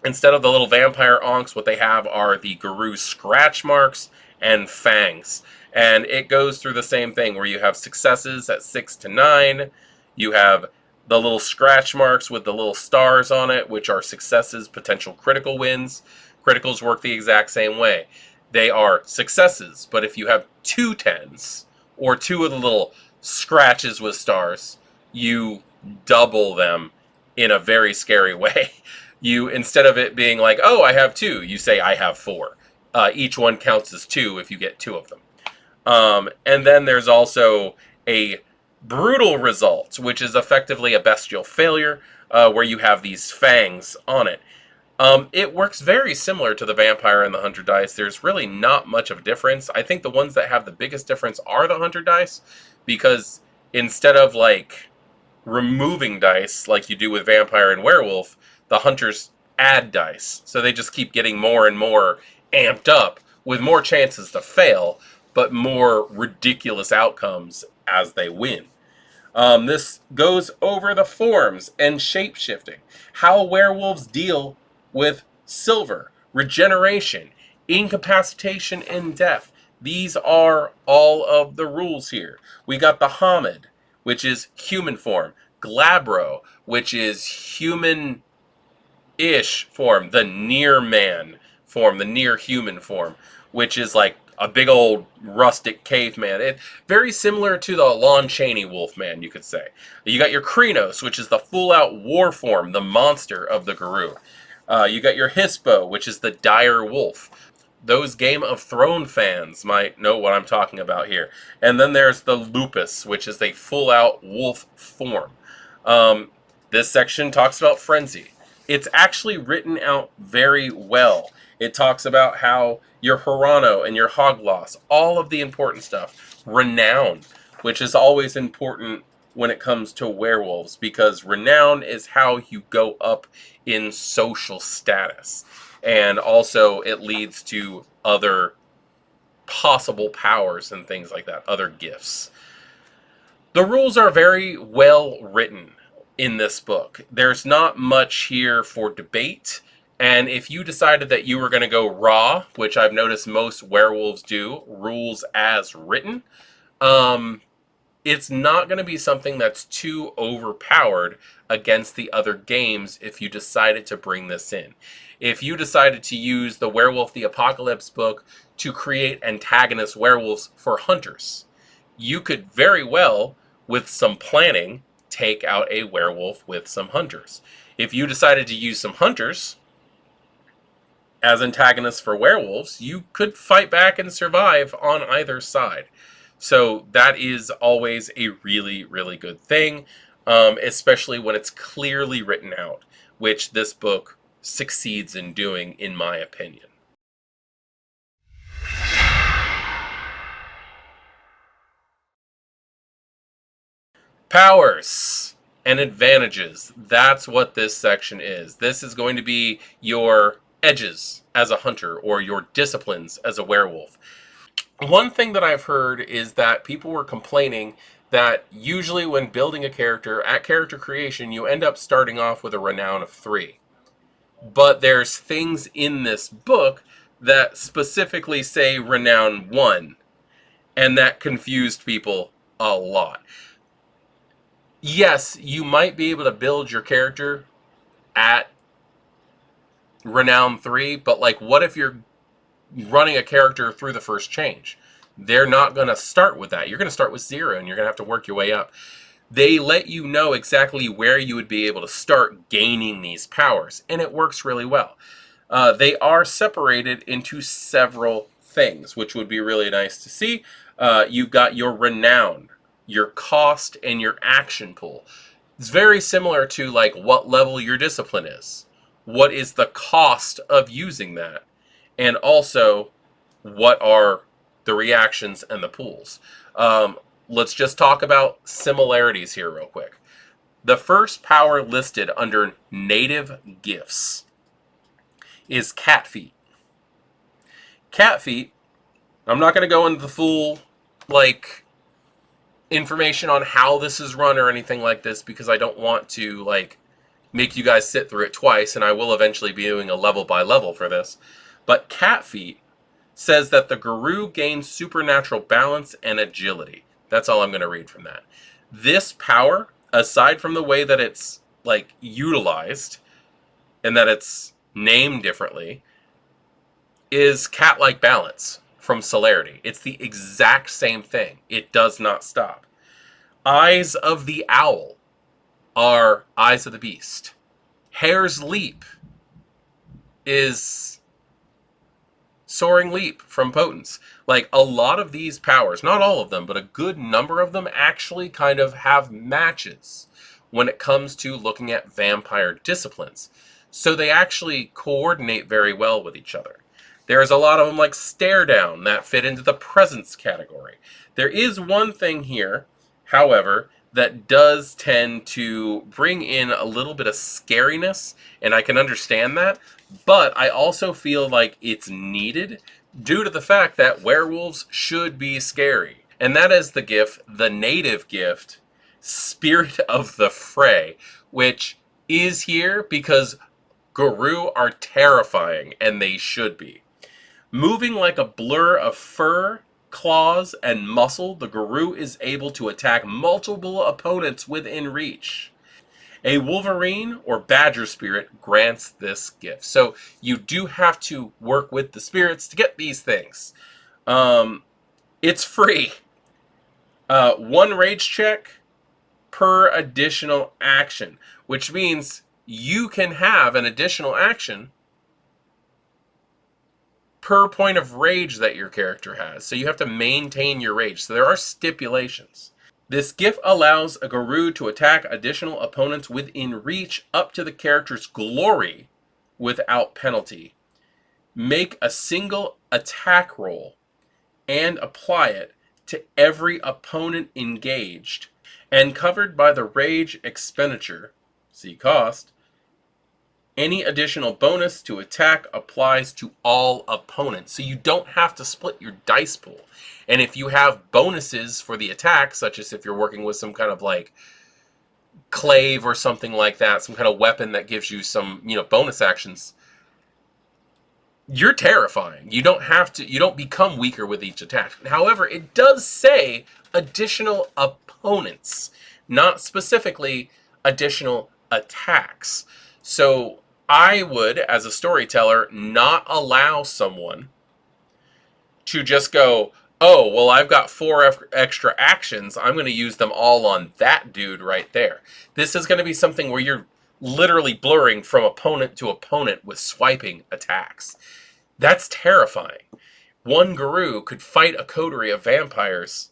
S1: instead of the little vampire onks, what they have are the Garou scratch marks and fangs, and it goes through the same thing where you have successes at 6 to 9, you have the little scratch marks with the little stars on it, which are successes, potential critical wins. Criticals work the exact same way. They are successes, but if you have 2 10s or 2 of the little scratches with stars, you double them in a very scary way. You, instead of it being like, oh, I have 2, you say I have 4. Each one counts as 2 if you get 2 of them. And then there's also a brutal result, which is effectively a bestial failure, where you have these fangs on it. It works very similar to the vampire and the hunter dice. There's really not much of a difference. I think the ones that have the biggest difference are the hunter dice, because instead of like removing dice like you do with vampire and werewolf, the hunters add dice. So they just keep getting more and more amped up with more chances to fail, but more ridiculous outcomes as they win. This goes over the forms and shape-shifting, how werewolves deal with silver, regeneration, incapacitation, and death. These are all of the rules here. We got the Hamid, which is human form, Glabro, which is human-ish form, the near man form, the near human form, which is like a big old rustic caveman. It very similar to the Lon Chaney Wolfman, you could say. You got your Krenos, which is the full-out war form, the monster of the Garou. You got your Hispo, which is the dire wolf. Those Game of Thrones fans might know what I'm talking about here. And then there's the Lupus, which is a full-out wolf form. This section talks about Frenzy. It's actually written out very well. It talks about how your Hirano and your Hogloss, all of the important stuff. Renown, which is always important when it comes to werewolves, because renown is how you go up in social status. And also it leads to other possible powers and things like that, other gifts. The rules are very well written in this book. There's not much here for debate. And if you decided that you were going to go raw, which I've noticed most werewolves do, rules as written, it's not going to be something that's too overpowered against the other games if you decided to bring this in. If you decided to use the Werewolf the Apocalypse book to create antagonist werewolves for hunters, you could very well, with some planning, take out a werewolf with some hunters. If you decided to use some hunters as antagonists for werewolves, you could fight back and survive on either side. So that is always a really, really good thing, especially when it's clearly written out, which this book succeeds in doing, in my opinion. Powers and advantages. That's what this section is. This is going to be your edges as a hunter or your disciplines as a werewolf. One thing that I've heard is that people were complaining that usually when building a character, at character creation, you end up starting off with a renown of 3. But there's things in this book that specifically say renown 1, and that confused people a lot. Yes, you might be able to build your character at renown 3, but like, what if you're running a character through the first change? They're not going to start with that. You're going to start with 0, and you're going to have to work your way up. They let you know exactly where you would be able to start gaining these powers, and it works really well. They are separated into several things, which would be really nice to see. You've got your renown, your cost, and your action pool. It's very similar to like what level your discipline is. What is the cost of using that? And also, what are the reactions and the pools? Let's just talk about similarities here real quick. The first power listed under native gifts is cat feet. Cat feet, I'm not going to go into the full like information on how this is run or anything like this because I don't want to like make you guys sit through it twice, and I will eventually be doing a level by level for this. But cat feet says that the Garou gains supernatural balance and agility. That's all I'm going to read from that. This power, aside from the way that it's like utilized and that it's named differently, is cat-like balance from celerity. It's the exact same thing. It does not stop. Eyes of the owl are eyes of the beast. Hare's leap is soaring leap from potence. Like, a lot of these powers, not all of them, but a good number of them actually kind of have matches when it comes to looking at vampire disciplines. So they actually coordinate very well with each other. There's a lot of them like stare down that fit into the presence category. There is one thing here, however, that does tend to bring in a little bit of scariness, and I can understand that, but I also feel like it's needed due to the fact that werewolves should be scary. And that is the gift, the native gift, Spirit of the Fray, which is here because Garou are terrifying, and they should be. Moving like a blur of fur, claws, and muscle, the Garou is able to attack multiple opponents within reach. A Wolverine or Badger spirit grants this gift. So you do have to work with the spirits to get these things. It's free. 1 rage check per additional action, which means you can have an additional action per point of rage that your character has. So you have to maintain your rage. So there are stipulations. This gift allows a Garou to attack additional opponents within reach up to the character's glory without penalty. Make a single attack roll and apply it to every opponent engaged and covered by the rage expenditure, see cost, Any additional bonus to attack applies to all opponents. So you don't have to split your dice pool. And if you have bonuses for the attack, such as if you're working with some kind of like clave or something like that, some kind of weapon that gives you some, bonus actions, you're terrifying. You don't become weaker with each attack. However, it does say additional opponents, not specifically additional attacks. So I would, as a storyteller, not allow someone to just go, oh, well, I've got 4 extra actions. I'm going to use them all on that dude right there. This is going to be something where you're literally blurring from opponent to opponent with swiping attacks. That's terrifying. One Garou could fight a coterie of vampires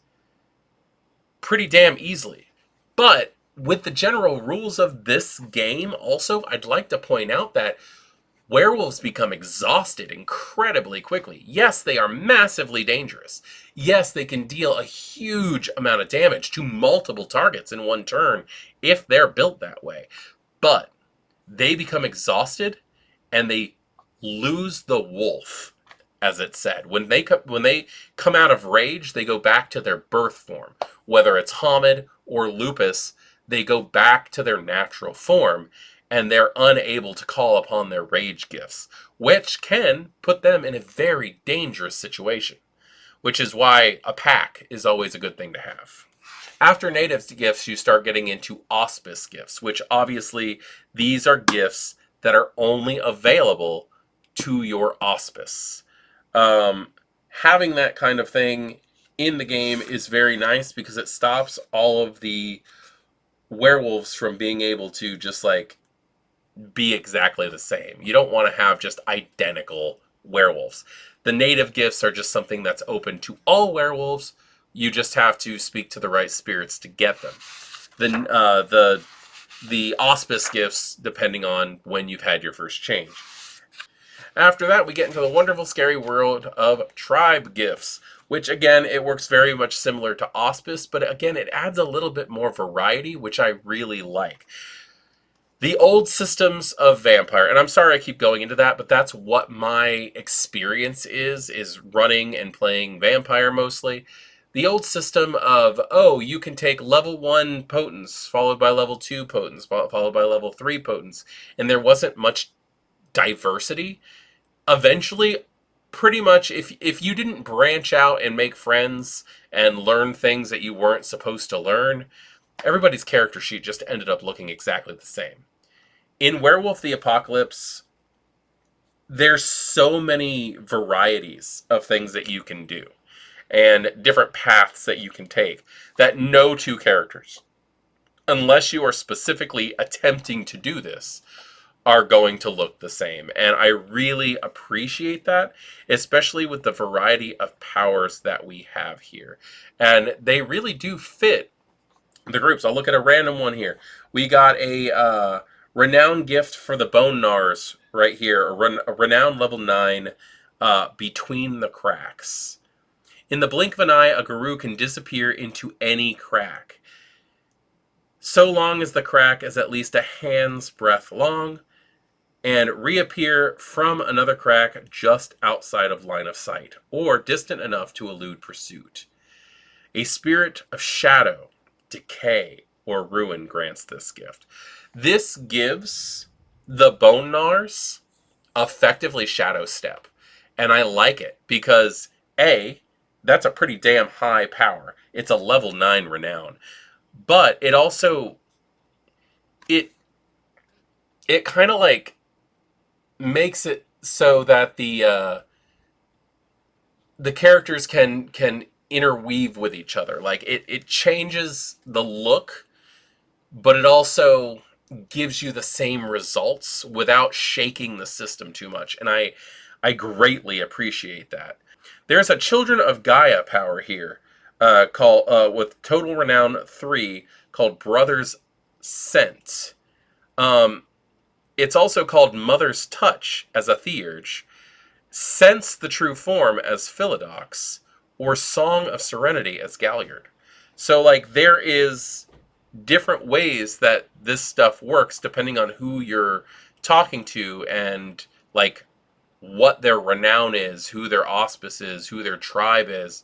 S1: pretty damn easily. But with the general rules of this game, also, I'd like to point out that werewolves become exhausted incredibly quickly. Yes, they are massively dangerous. Yes, they can deal a huge amount of damage to multiple targets in one turn if they're built that way. But they become exhausted and they lose the wolf, as it said. When they come out of rage, they go back to their birth form. Whether it's Hamid or Lupus, they go back to their natural form, and they're unable to call upon their rage gifts, which can put them in a very dangerous situation, which is why a pack is always a good thing to have. After native gifts, you start getting into auspice gifts, which obviously these are gifts that are only available to your auspice. Having that kind of thing in the game is very nice because it stops all of the werewolves from being able to just like be exactly the same. You don't want to have just identical werewolves. The native gifts are just something that's open to all werewolves. You just have to speak to the right spirits to get them. The auspice gifts, depending on when you've had your first change. After that, we get into the wonderful, scary world of tribe gifts, which, again, it works very much similar to auspice, but again, it adds a little bit more variety, which I really like. The old systems of vampire, and I'm sorry I keep going into that, but that's what my experience is running and playing vampire mostly. The old system of, oh, you can take level 1 potents, followed by level 2 potents, followed by level 3 potents, and there wasn't much diversity. Eventually, pretty much, if you didn't branch out and make friends and learn things that you weren't supposed to learn, everybody's character sheet just ended up looking exactly the same. In Werewolf the Apocalypse, there's so many varieties of things that you can do and different paths that you can take that no two characters, unless you are specifically attempting to do this, are going to look the same. And I really appreciate that, especially with the variety of powers that we have here. And they really do fit the groups. I'll look at a random one here. We got a renowned gift for the Bone Gnars right here. A renowned level 9 between the cracks. In the blink of an eye, a Garou can disappear into any crack, so long as the crack is at least a hand's breadth long, and reappear from another crack just outside of line of sight, or distant enough to elude pursuit. A spirit of shadow, decay, or ruin grants this gift. This gives the Bone Gnars effectively Shadow Step, and I like it because A, that's a pretty damn high power. It's a level 9 renown, but it also it kind of like makes it so that the characters can interweave with each other. Like it changes the look, but it also gives you the same results without shaking the system too much. And I greatly appreciate that. There's a Children of Gaia power here, called with total renown 3, called Brother's Scent. It's also called Mother's Touch as a Theurge, Sense the True Form as Philodox, or Song of Serenity as Galliard. So, like, there is different ways that this stuff works depending on who you're talking to, and like what their renown is, who their auspice is, who their tribe is.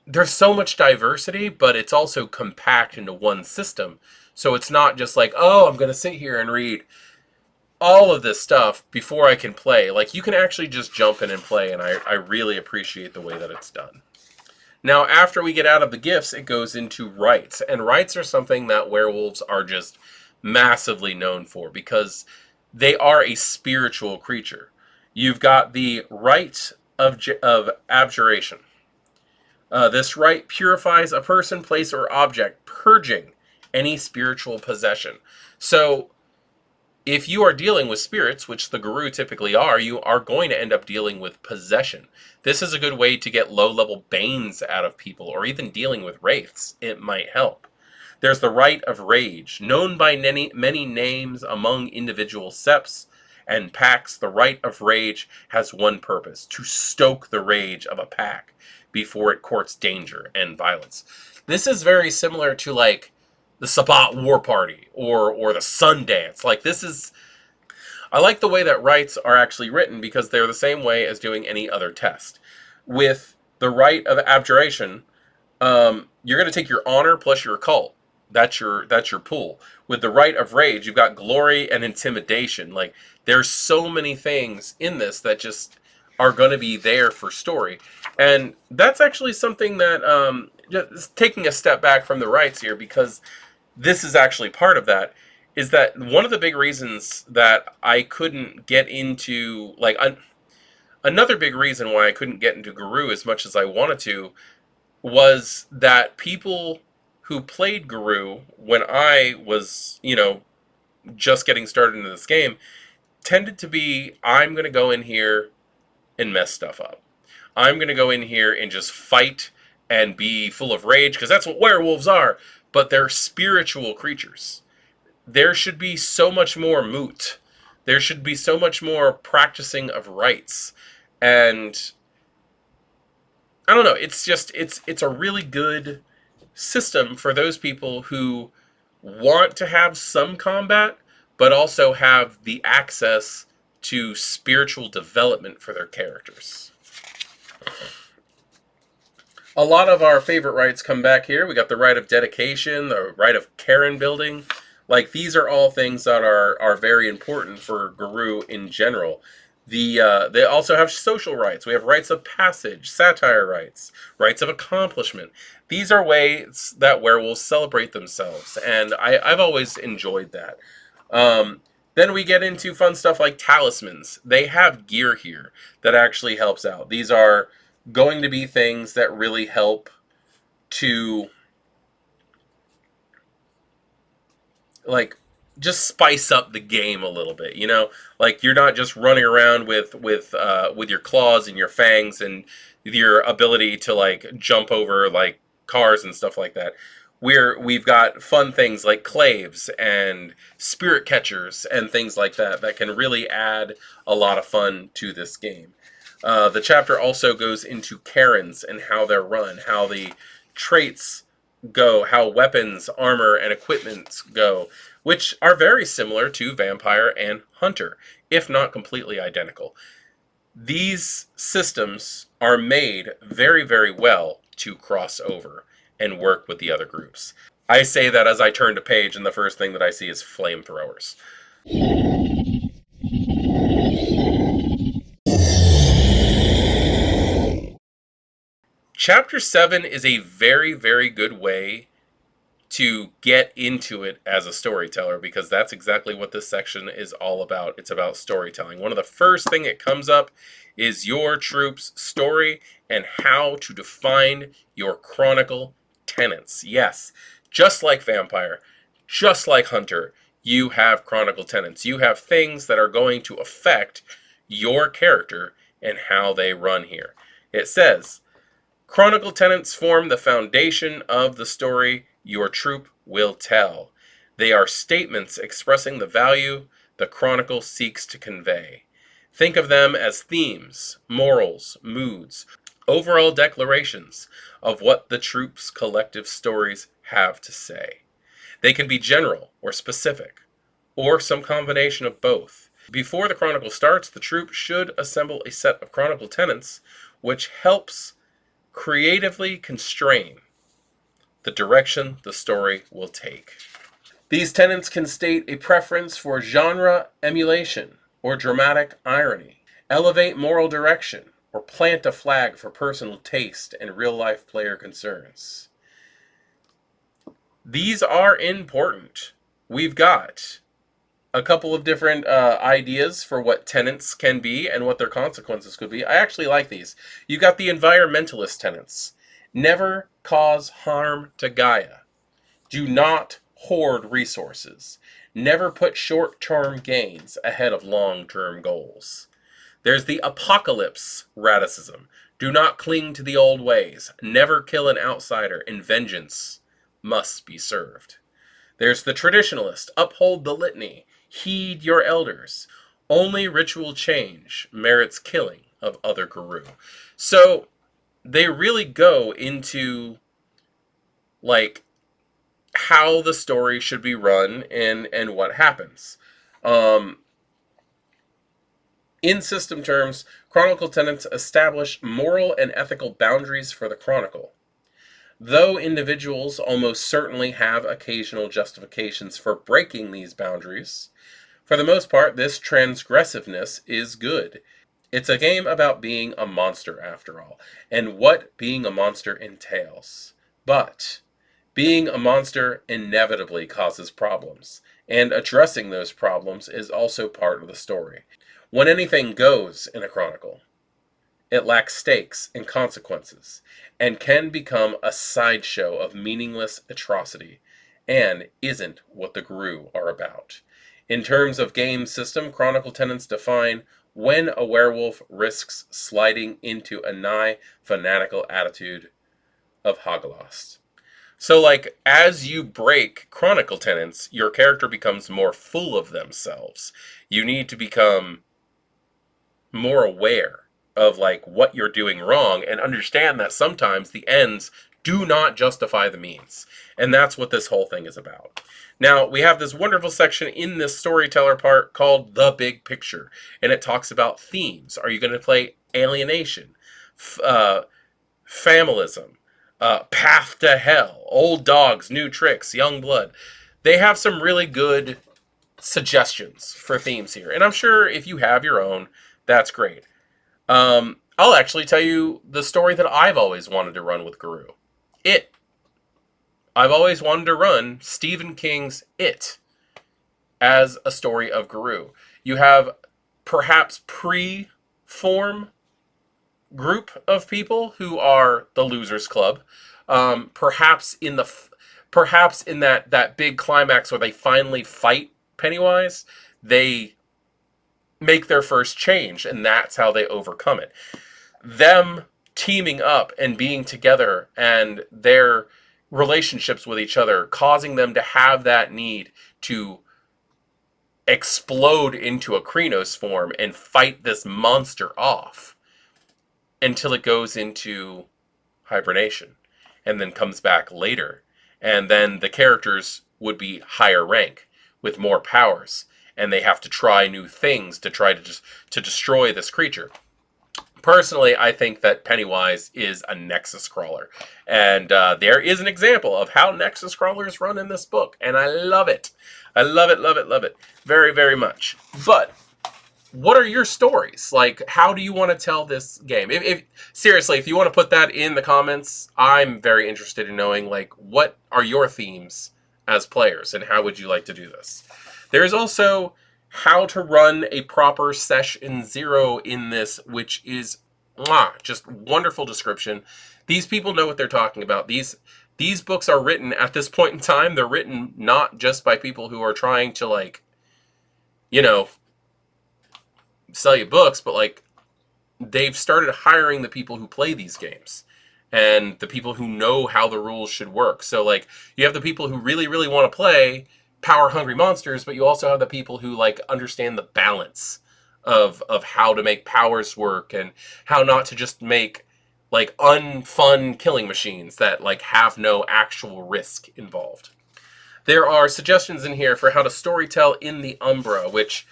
S1: There's so much diversity, but it's also compact into one system. So it's not just like, oh, I'm going to sit here and read all of this stuff before I can play. Like, you can actually just jump in and play, and I really appreciate the way that it's done. Now, after we get out of the gifts, it goes into rites. And rites are something that werewolves are just massively known for because they are a spiritual creature. You've got the rite of abjuration. This rite purifies a person, place, or object, purging any spiritual possession. So, if you are dealing with spirits, which the Garou typically are, you are going to end up dealing with possession. This is a good way to get low-level banes out of people, or even dealing with wraiths. It might help. There's the Rite of Rage. Known by many names among individual septs and packs, the Rite of Rage has one purpose: to stoke the rage of a pack before it courts danger and violence. This is very similar to, like, the Sabbat War Party or the Sundance. Like, this is... I like the way that rites are actually written because they're the same way as doing any other test. With the Rite of Abjuration, you're going to take your honor plus your occult. That's your pool. With the Rite of Rage, you've got glory and intimidation. Like, there's so many things in this that just are going to be there for story. And that's actually something that, just taking a step back from the rites here, because this is actually part of that, is that one of the big reasons that I couldn't get into, like, another big reason why I couldn't get into Garou as much as I wanted to was that people who played Garou when I was, just getting started into this game tended to be, I'm going to go in here and mess stuff up. I'm going to go in here and just fight and be full of rage, because that's what werewolves are. But they're spiritual creatures. There should be so much more moot. There should be so much more practicing of rites. And I don't know, it's just, it's a really good system for those people who want to have some combat, but also have the access to spiritual development for their characters. A lot of our favorite rites come back here. We got the Rite of Dedication, the Rite of Cairn Building. Like, these are all things that are very important for Garou in general. They also have social rites. We have rites of passage, satire rites, rites of accomplishment. These are ways that werewolves celebrate themselves, and I've always enjoyed that. Then we get into fun stuff like talismans. They have gear here that actually helps out. These are going to be things that really help to, like, just spice up the game a little bit, like, you're not just running around with your claws and your fangs and your ability to, like, jump over, like, cars and stuff like that. We've got fun things like claves and spirit catchers and things like that that can really add a lot of fun to this game. The chapter also goes into Karens and how they're run, how the traits go, how weapons, armor, and equipment go, which are very similar to Vampire and Hunter, if not completely identical. These systems are made very, very well to cross over and work with the other groups. I say that as I turn to page, and the first thing that I see is flamethrowers. Chapter 7 is a very, very good way to get into it as a storyteller, because that's exactly what this section is all about. It's about storytelling. One of the first thing that comes up is your troop's story and how to define your chronicle tenets. Yes, just like Vampire, just like Hunter, you have chronicle tenets. You have things that are going to affect your character and how they run here. It says, chronicle tenets form the foundation of the story your troop will tell. They are statements expressing the value the chronicle seeks to convey. Think of them as themes, morals, moods, overall declarations of what the troop's collective stories have to say. They can be general or specific, or some combination of both. Before the chronicle starts, the troupe should assemble a set of chronicle tenets which helps creatively constrain the direction the story will take. These tenets can state a preference for genre emulation or dramatic irony, elevate moral direction, or plant a flag for personal taste and real-life player concerns. These are important. We've got a couple of different ideas for what tenets can be and what their consequences could be. I actually like these. You got the environmentalist tenets. Never cause harm to Gaia. Do not hoard resources. Never put short-term gains ahead of long-term goals. There's the apocalypse radicism. Do not cling to the old ways. Never kill an outsider, and vengeance must be served. There's the traditionalist. Uphold the litany. Heed your elders. Only ritual change merits killing of other Garou. So they really go into like how the story should be run and what happens. In system terms, chronicle tenets establish moral and ethical boundaries for the chronicle. Though individuals almost certainly have occasional justifications for breaking these boundaries, for the most part, this transgressiveness is good. It's a game about being a monster, after all, and what being a monster entails. But being a monster inevitably causes problems, and addressing those problems is also part of the story. When anything goes in a chronicle, it lacks stakes and consequences, and can become a sideshow of meaningless atrocity, and isn't what the Garou are about. In terms of game system, chronicle tenets define when a werewolf risks sliding into a nigh fanatical attitude of Hagalost. So, like, as you break chronicle tenets, your character becomes more full of themselves. You need to become more aware of like what you're doing wrong and understand that sometimes the ends do not justify the means. And that's what this whole thing is about. Now, we have this wonderful section in this storyteller part called The Big Picture, and it talks about themes. Are you going to play alienation, familism, path to hell, old dogs, new tricks, young blood? They have some really good suggestions for themes here. And I'm sure if you have your own, that's great. I'll actually tell you the story that I've always wanted to run with Garou. It. I've always wanted to run Stephen King's It as a story of Garou. You have perhaps pre-form group of people who are the Losers Club. Perhaps in that big climax where they finally fight Pennywise, they make their first change, and that's how they overcome it. Them teaming up and being together and their relationships with each other causing them to have that need to explode into a Krynos form and fight this monster off until it goes into hibernation and then comes back later. And then the characters would be higher rank with more powers, and they have to try new things to try to destroy this creature. Personally, I think that Pennywise is a Nexus crawler, and there is an example of how Nexus crawlers run in this book, and I love it. I love it, love it, love it, very, very much. But what are your stories? Like, how do you want to tell this game? Seriously, if you want to put that in the comments, I'm very interested in knowing, like, what are your themes as players, and how would you like to do this? There is also how to run a proper session 0 in this, which is just wonderful description. These people know what they're talking about. These books are written at this point in time. They're written not just by people who are trying to, like, you know, sell you books, but like they've started hiring the people who play these games and the people who know how the rules should work. So like you have the people who really, really want to play power hungry monsters, but you also have the people who like understand the balance of how to make powers work and how not to just make like unfun killing machines that like have no actual risk involved. There are suggestions in here for how to storytell in the Umbra, which,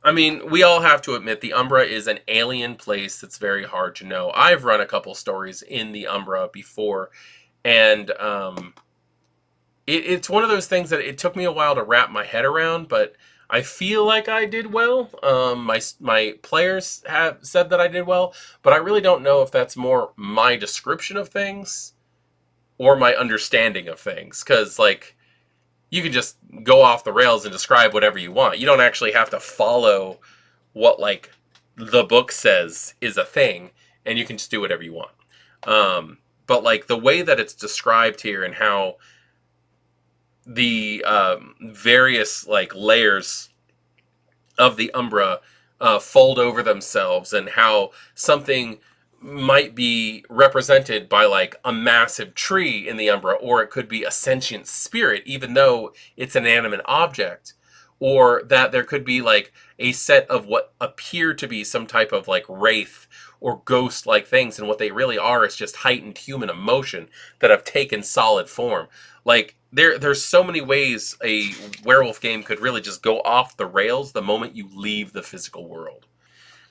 S1: I mean, we all have to admit the Umbra is an alien place that's very hard to know. I've run a couple stories in the Umbra before, and it's one of those things that it took me a while to wrap my head around, but I feel like I did well. My players have said that I did well, but I really don't know if that's more my description of things or my understanding of things, because like you can just go off the rails and describe whatever you want. You don't actually have to follow what like the book says is a thing, and you can just do whatever you want. But like the way that it's described here and how the various like layers of the Umbra fold over themselves, and how something might be represented by like a massive tree in the Umbra, or it could be a sentient spirit, even though it's an animate object, or that there could be like a set of what appear to be some type of like wraith or ghost like things, and what they really are is just heightened human emotion that have taken solid form. Like there's so many ways a werewolf game could really just go off the rails the moment you leave the physical world.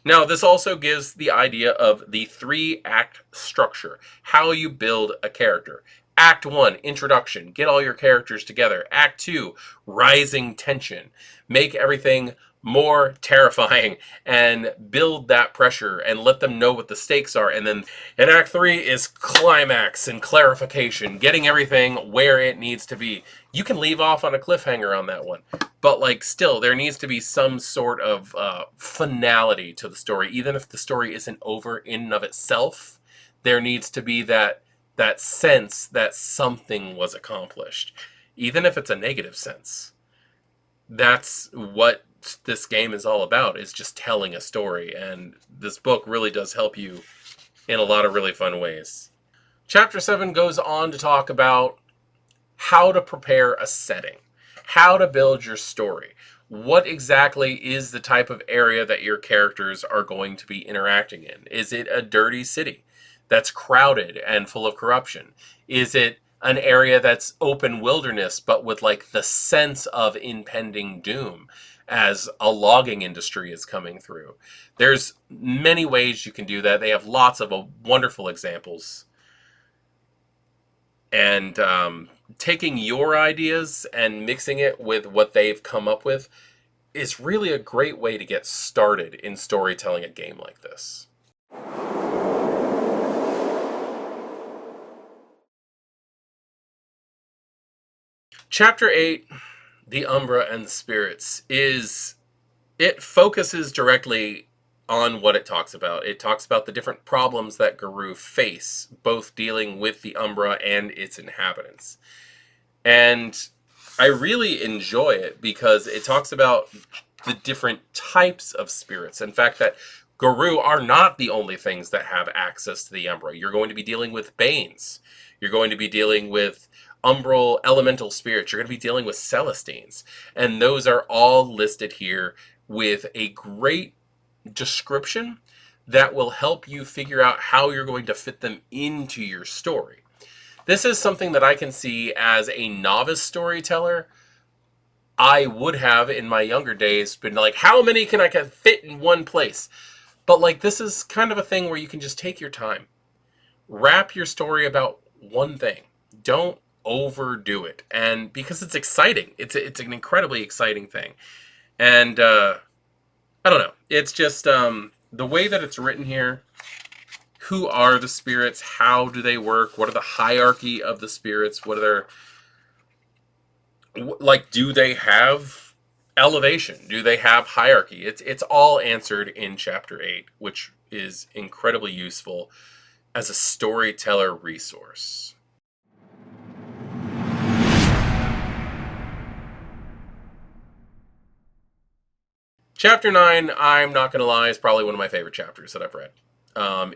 S1: Now, this also gives the idea of the 3-act structure, how you build a character. Act 1, introduction, get all your characters together. Act 2, rising tension, make everything more terrifying and build that pressure and let them know what the stakes are. And then in Act 3 is climax and clarification, getting everything where it needs to be. You can leave off on a cliffhanger on that one, but like still there needs to be some sort of finality to the story. Even if the story isn't over in and of itself, there needs to be that sense that something was accomplished, even if it's a negative sense. That's what this game is all about, is just telling a story, and this book really does help you in a lot of really fun ways. Chapter 7 goes on to talk about how to prepare a setting, how to build your story. What exactly is the type of area that your characters are going to be interacting in? Is it a dirty city that's crowded and full of corruption? Is it an area that's open wilderness but with like the sense of impending doom as a logging industry is coming through? There's many ways you can do that. They have lots of wonderful examples. And taking your ideas and mixing it with what they've come up with is really a great way to get started in storytelling a game like this. Chapter 8, The Umbra and the Spirits, it focuses directly on what it talks about. It talks about the different problems that Garou face, both dealing with the Umbra and its inhabitants. And I really enjoy it because it talks about the different types of spirits. In fact, that Garou are not the only things that have access to the Umbra. You're going to be dealing with Banes. You're going to be dealing with umbral elemental spirits. You're going to be dealing with Celestines. And those are all listed here with a great description that will help you figure out how you're going to fit them into your story. This is something that I can see as a novice storyteller. I would have in my younger days been like, how many can I fit in one place? But like, this is kind of a thing where you can just take your time. Wrap your story about one thing. Don't overdo it. And because it's exciting, it's an incredibly exciting thing. And I don't know. It's just the way that it's written here. Who are the spirits? How do they work? What are the hierarchy of the spirits? What are their, like, do they have elevation? Do they have hierarchy? It's all answered in Chapter 8, which is incredibly useful as a storyteller resource. Chapter 9, I'm not going to lie, is probably one of my favorite chapters that I've read.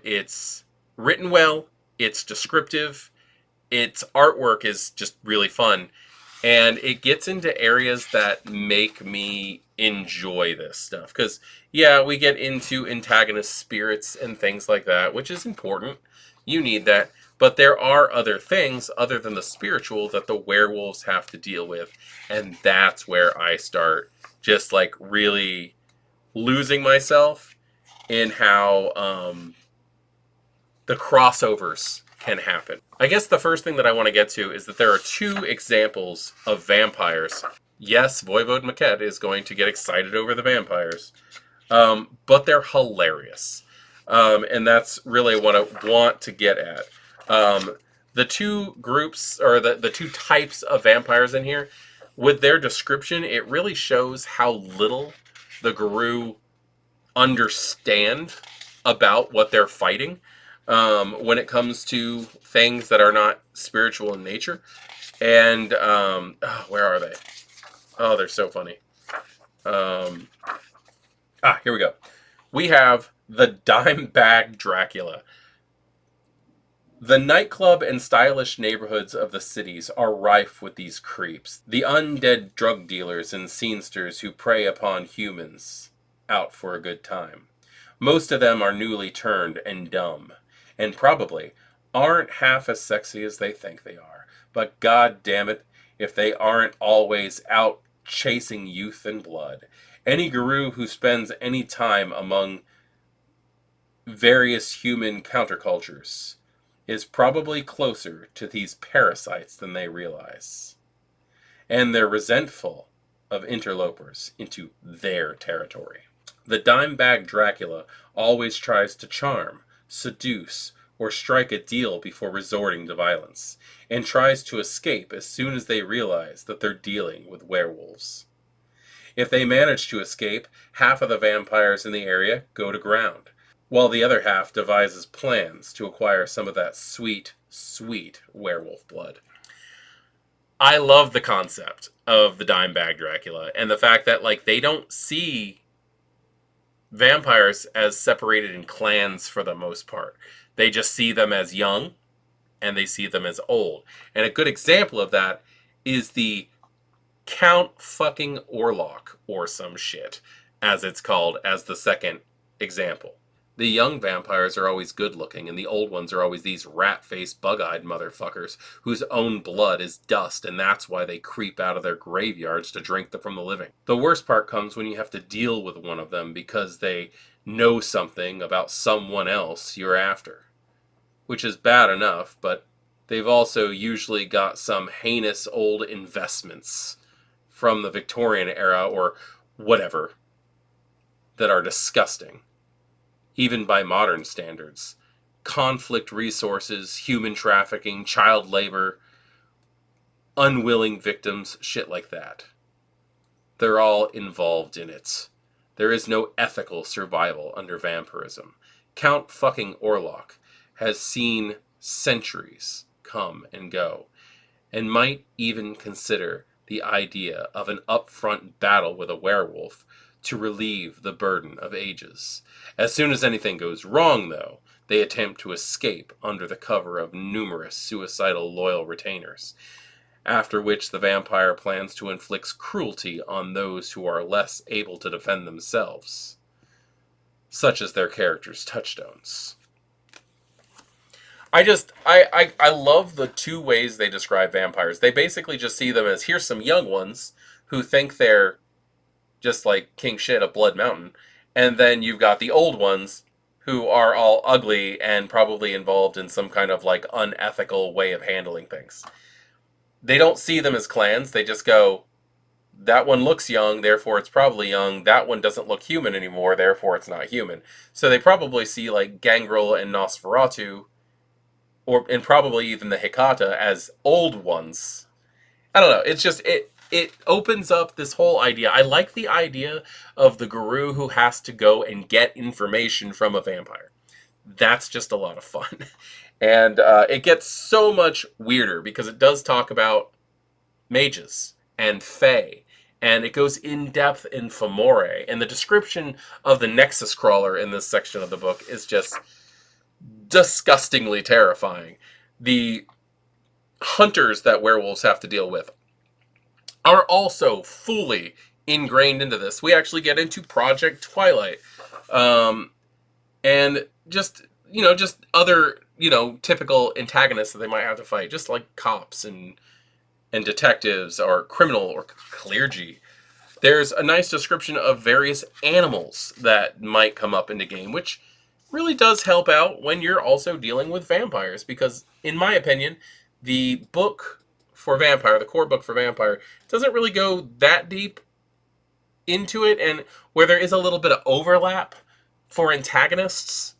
S1: It's written well, it's descriptive, its artwork is just really fun, and it gets into areas that make me enjoy this stuff. Because, yeah, we get into antagonist spirits and things like that, which is important. You need that. But there are other things other than the spiritual that the werewolves have to deal with. And that's where I start just like really losing myself in how the crossovers can happen. I guess the first thing that I want to get to is that there are two examples of vampires. Yes, Voivode Maquette is going to get excited over the vampires, but they're hilarious. And that's really what I want to get at. The two groups, or the two types of vampires in here, with their description, it really shows how little the Garou understand about what they're fighting when it comes to things that are not spiritual in nature. And where are they? Oh, they're so funny. Here we go. We have the Dime Bag Dracula. The nightclub and stylish neighborhoods of the cities are rife with these creeps, the undead drug dealers and scenesters who prey upon humans out for a good time. Most of them are newly turned and dumb, and probably aren't half as sexy as they think they are. But god damn it, if they aren't always out chasing youth and blood. Any Garou who spends any time among various human countercultures is probably closer to these parasites than they realize. And they're resentful of interlopers into their territory. The dime bag Dracula always tries to charm, seduce, or strike a deal before resorting to violence, and tries to escape as soon as they realize that they're dealing with werewolves. If they manage to escape, half of the vampires in the area go to ground, while the other half devises plans to acquire some of that sweet, sweet werewolf blood. I love the concept of the dime bag Dracula, and the fact that like they don't see vampires as separated in clans for the most part. They just see them as young, and they see them as old. And a good example of that is the Count fucking Orlok, or some shit, as it's called, as the second example. The young vampires are always good looking, and the old ones are always these rat-faced, bug-eyed motherfuckers whose own blood is dust, and that's why they creep out of their graveyards to drink from the living. The worst part comes when you have to deal with one of them because they know something about someone else you're after. Which is bad enough, but they've also usually got some heinous old investments from the Victorian era or whatever that are disgusting, even by modern standards. Conflict resources, human trafficking, child labor, unwilling victims, shit like that. They're all involved in it. There is no ethical survival under vampirism. Count fucking Orlok has seen centuries come and go, and might even consider the idea of an upfront battle with a werewolf to relieve the burden of ages. As soon as anything goes wrong, though, they attempt to escape under the cover of numerous suicidal loyal retainers, after which the vampire plans to inflict cruelty on those who are less able to defend themselves, such as their characters' touchstones. I love the two ways they describe vampires. They basically just see them as, here's some young ones who think they're just like king shit of Blood Mountain. And then you've got the old ones who are all ugly and probably involved in some kind of like unethical way of handling things. They don't see them as clans. They just go, that one looks young, therefore it's probably young. That one doesn't look human anymore, therefore it's not human. So they probably see like Gangrel and Nosferatu, and probably even the Hecata, as old ones. I don't know. It's just, it opens up this whole idea. I like the idea of the Garou who has to go and get information from a vampire. That's just a lot of fun. And it gets so much weirder because it does talk about mages and fae. And it goes in depth in Fomore. And the description of the Nexus Crawler in this section of the book is just disgustingly terrifying. The hunters that werewolves have to deal with are also fully ingrained into this. We actually get into Project Twilight, and just other typical antagonists that they might have to fight, just like cops and detectives or criminal or clergy. There's a nice description of various animals that might come up in the game, which really does help out when you're also dealing with vampires, because in my opinion, the book for Vampire, the core book for Vampire, doesn't really go that deep into it, and where there is a little bit of overlap for antagonists,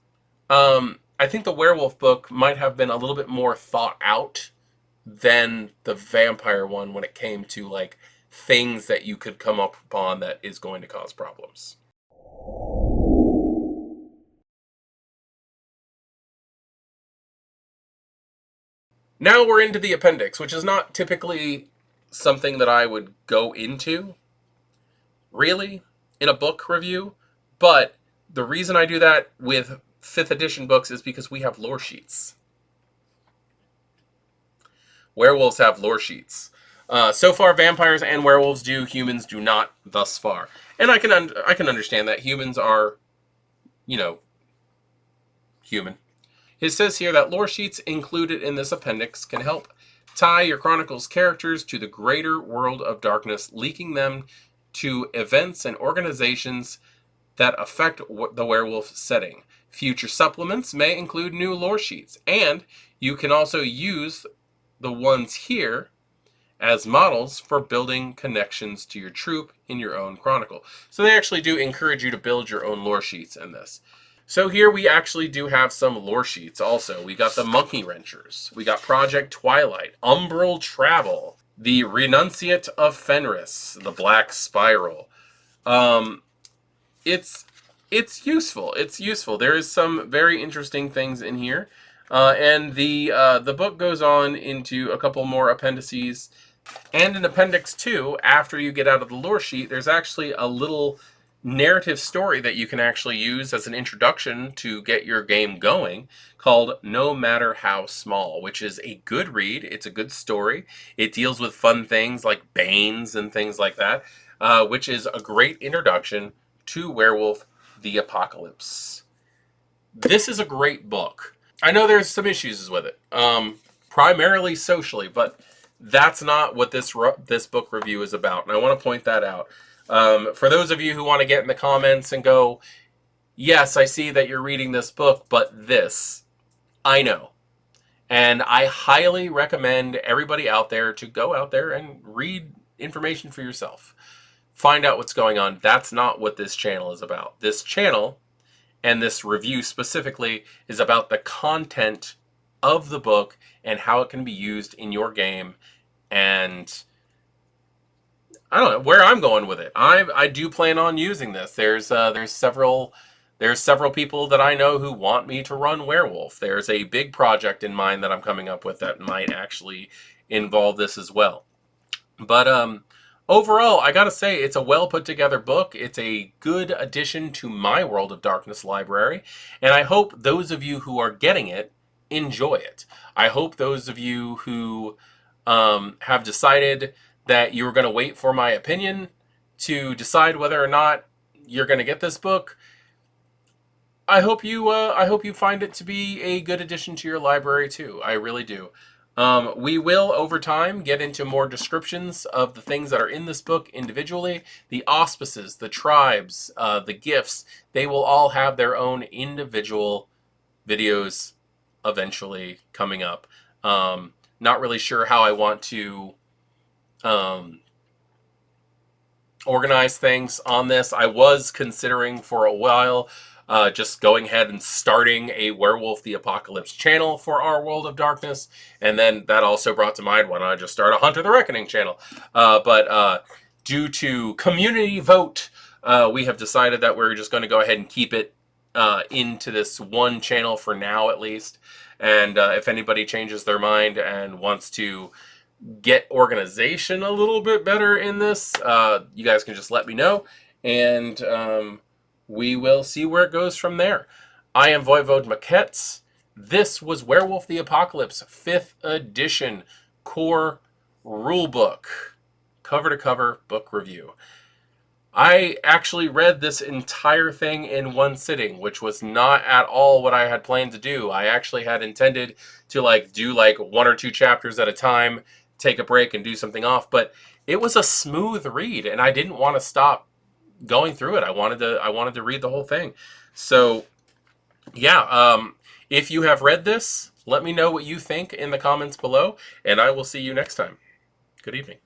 S1: I think the Werewolf book might have been a little bit more thought out than the Vampire one when it came to like things that you could come up upon that is going to cause problems. Now we're into the appendix, which is not typically something that I would go into, really, in a book review. But the reason I do that with 5th edition books is because we have lore sheets. Werewolves have lore sheets. So far, vampires and werewolves do. Humans do not thus far. And I can understand that. Humans are, human. It says here that lore sheets included in this appendix can help tie your Chronicles characters to the greater world of darkness, linking them to events and organizations that affect the werewolf setting. Future supplements may include new lore sheets, and you can also use the ones here as models for building connections to your troop in your own chronicle. So they actually do encourage you to build your own lore sheets in this. So here we actually do have some lore sheets also. We got the Monkey Wrenchers. We got Project Twilight, Umbral Travel, the Renunciate of Fenris, the Black Spiral. It's useful. It's useful. There is some very interesting things in here. And the book goes on into a couple more appendices. And in Appendix 2, after you get out of the lore sheet, there's actually a little narrative story that you can actually use as an introduction to get your game going, called No Matter How Small, which is a good read. It's a good story. It deals with fun things like Banes and things like that, which is a great introduction to Werewolf the Apocalypse. This is a great book. I know there's some issues with it, primarily socially, but that's not what this book review is about, and I want to point that out. For those of you who want to get in the comments and go, yes, I see that you're reading this book, but this, I know. And I highly recommend everybody out there to go out there and read information for yourself. Find out what's going on. That's not what this channel is about. This channel, and this review specifically, is about the content of the book and how it can be used in your game. And I don't know where I'm going with it. I do plan on using this. There's several people that I know who want me to run Werewolf. There's a big project in mind that I'm coming up with that might actually involve this as well. But overall, I gotta say, it's a well put together book. It's a good addition to my World of Darkness library, and I hope those of you who are getting it enjoy it. I hope those of you who have decided that you're going to wait for my opinion to decide whether or not you're going to get this book, I hope you find it to be a good addition to your library too. I really do. We will, over time, get into more descriptions of the things that are in this book individually. The auspices, the tribes, the gifts, they will all have their own individual videos eventually coming up. Not really sure how I want to organize things on this. I was considering for a while just going ahead and starting a Werewolf the Apocalypse channel for our World of Darkness, and then that also brought to mind, why don't I just start a Hunter the Reckoning channel? But due to community vote, we have decided that we're just going to go ahead and keep it into this one channel for now, at least. And if anybody changes their mind and wants to get organization a little bit better in this, you guys can just let me know, and we will see where it goes from there. I am Voivode Maquettes. This was Werewolf the Apocalypse 5th edition core rulebook, cover to cover book review. I actually read this entire thing in one sitting, which was not at all what I had planned to do. I actually had intended to like do like one or two chapters at a time, take a break and do something off, but it was a smooth read and I didn't want to stop going through it. I wanted to read the whole thing. So, yeah, if you have read this, let me know what you think in the comments below and I will see you next time. Good evening.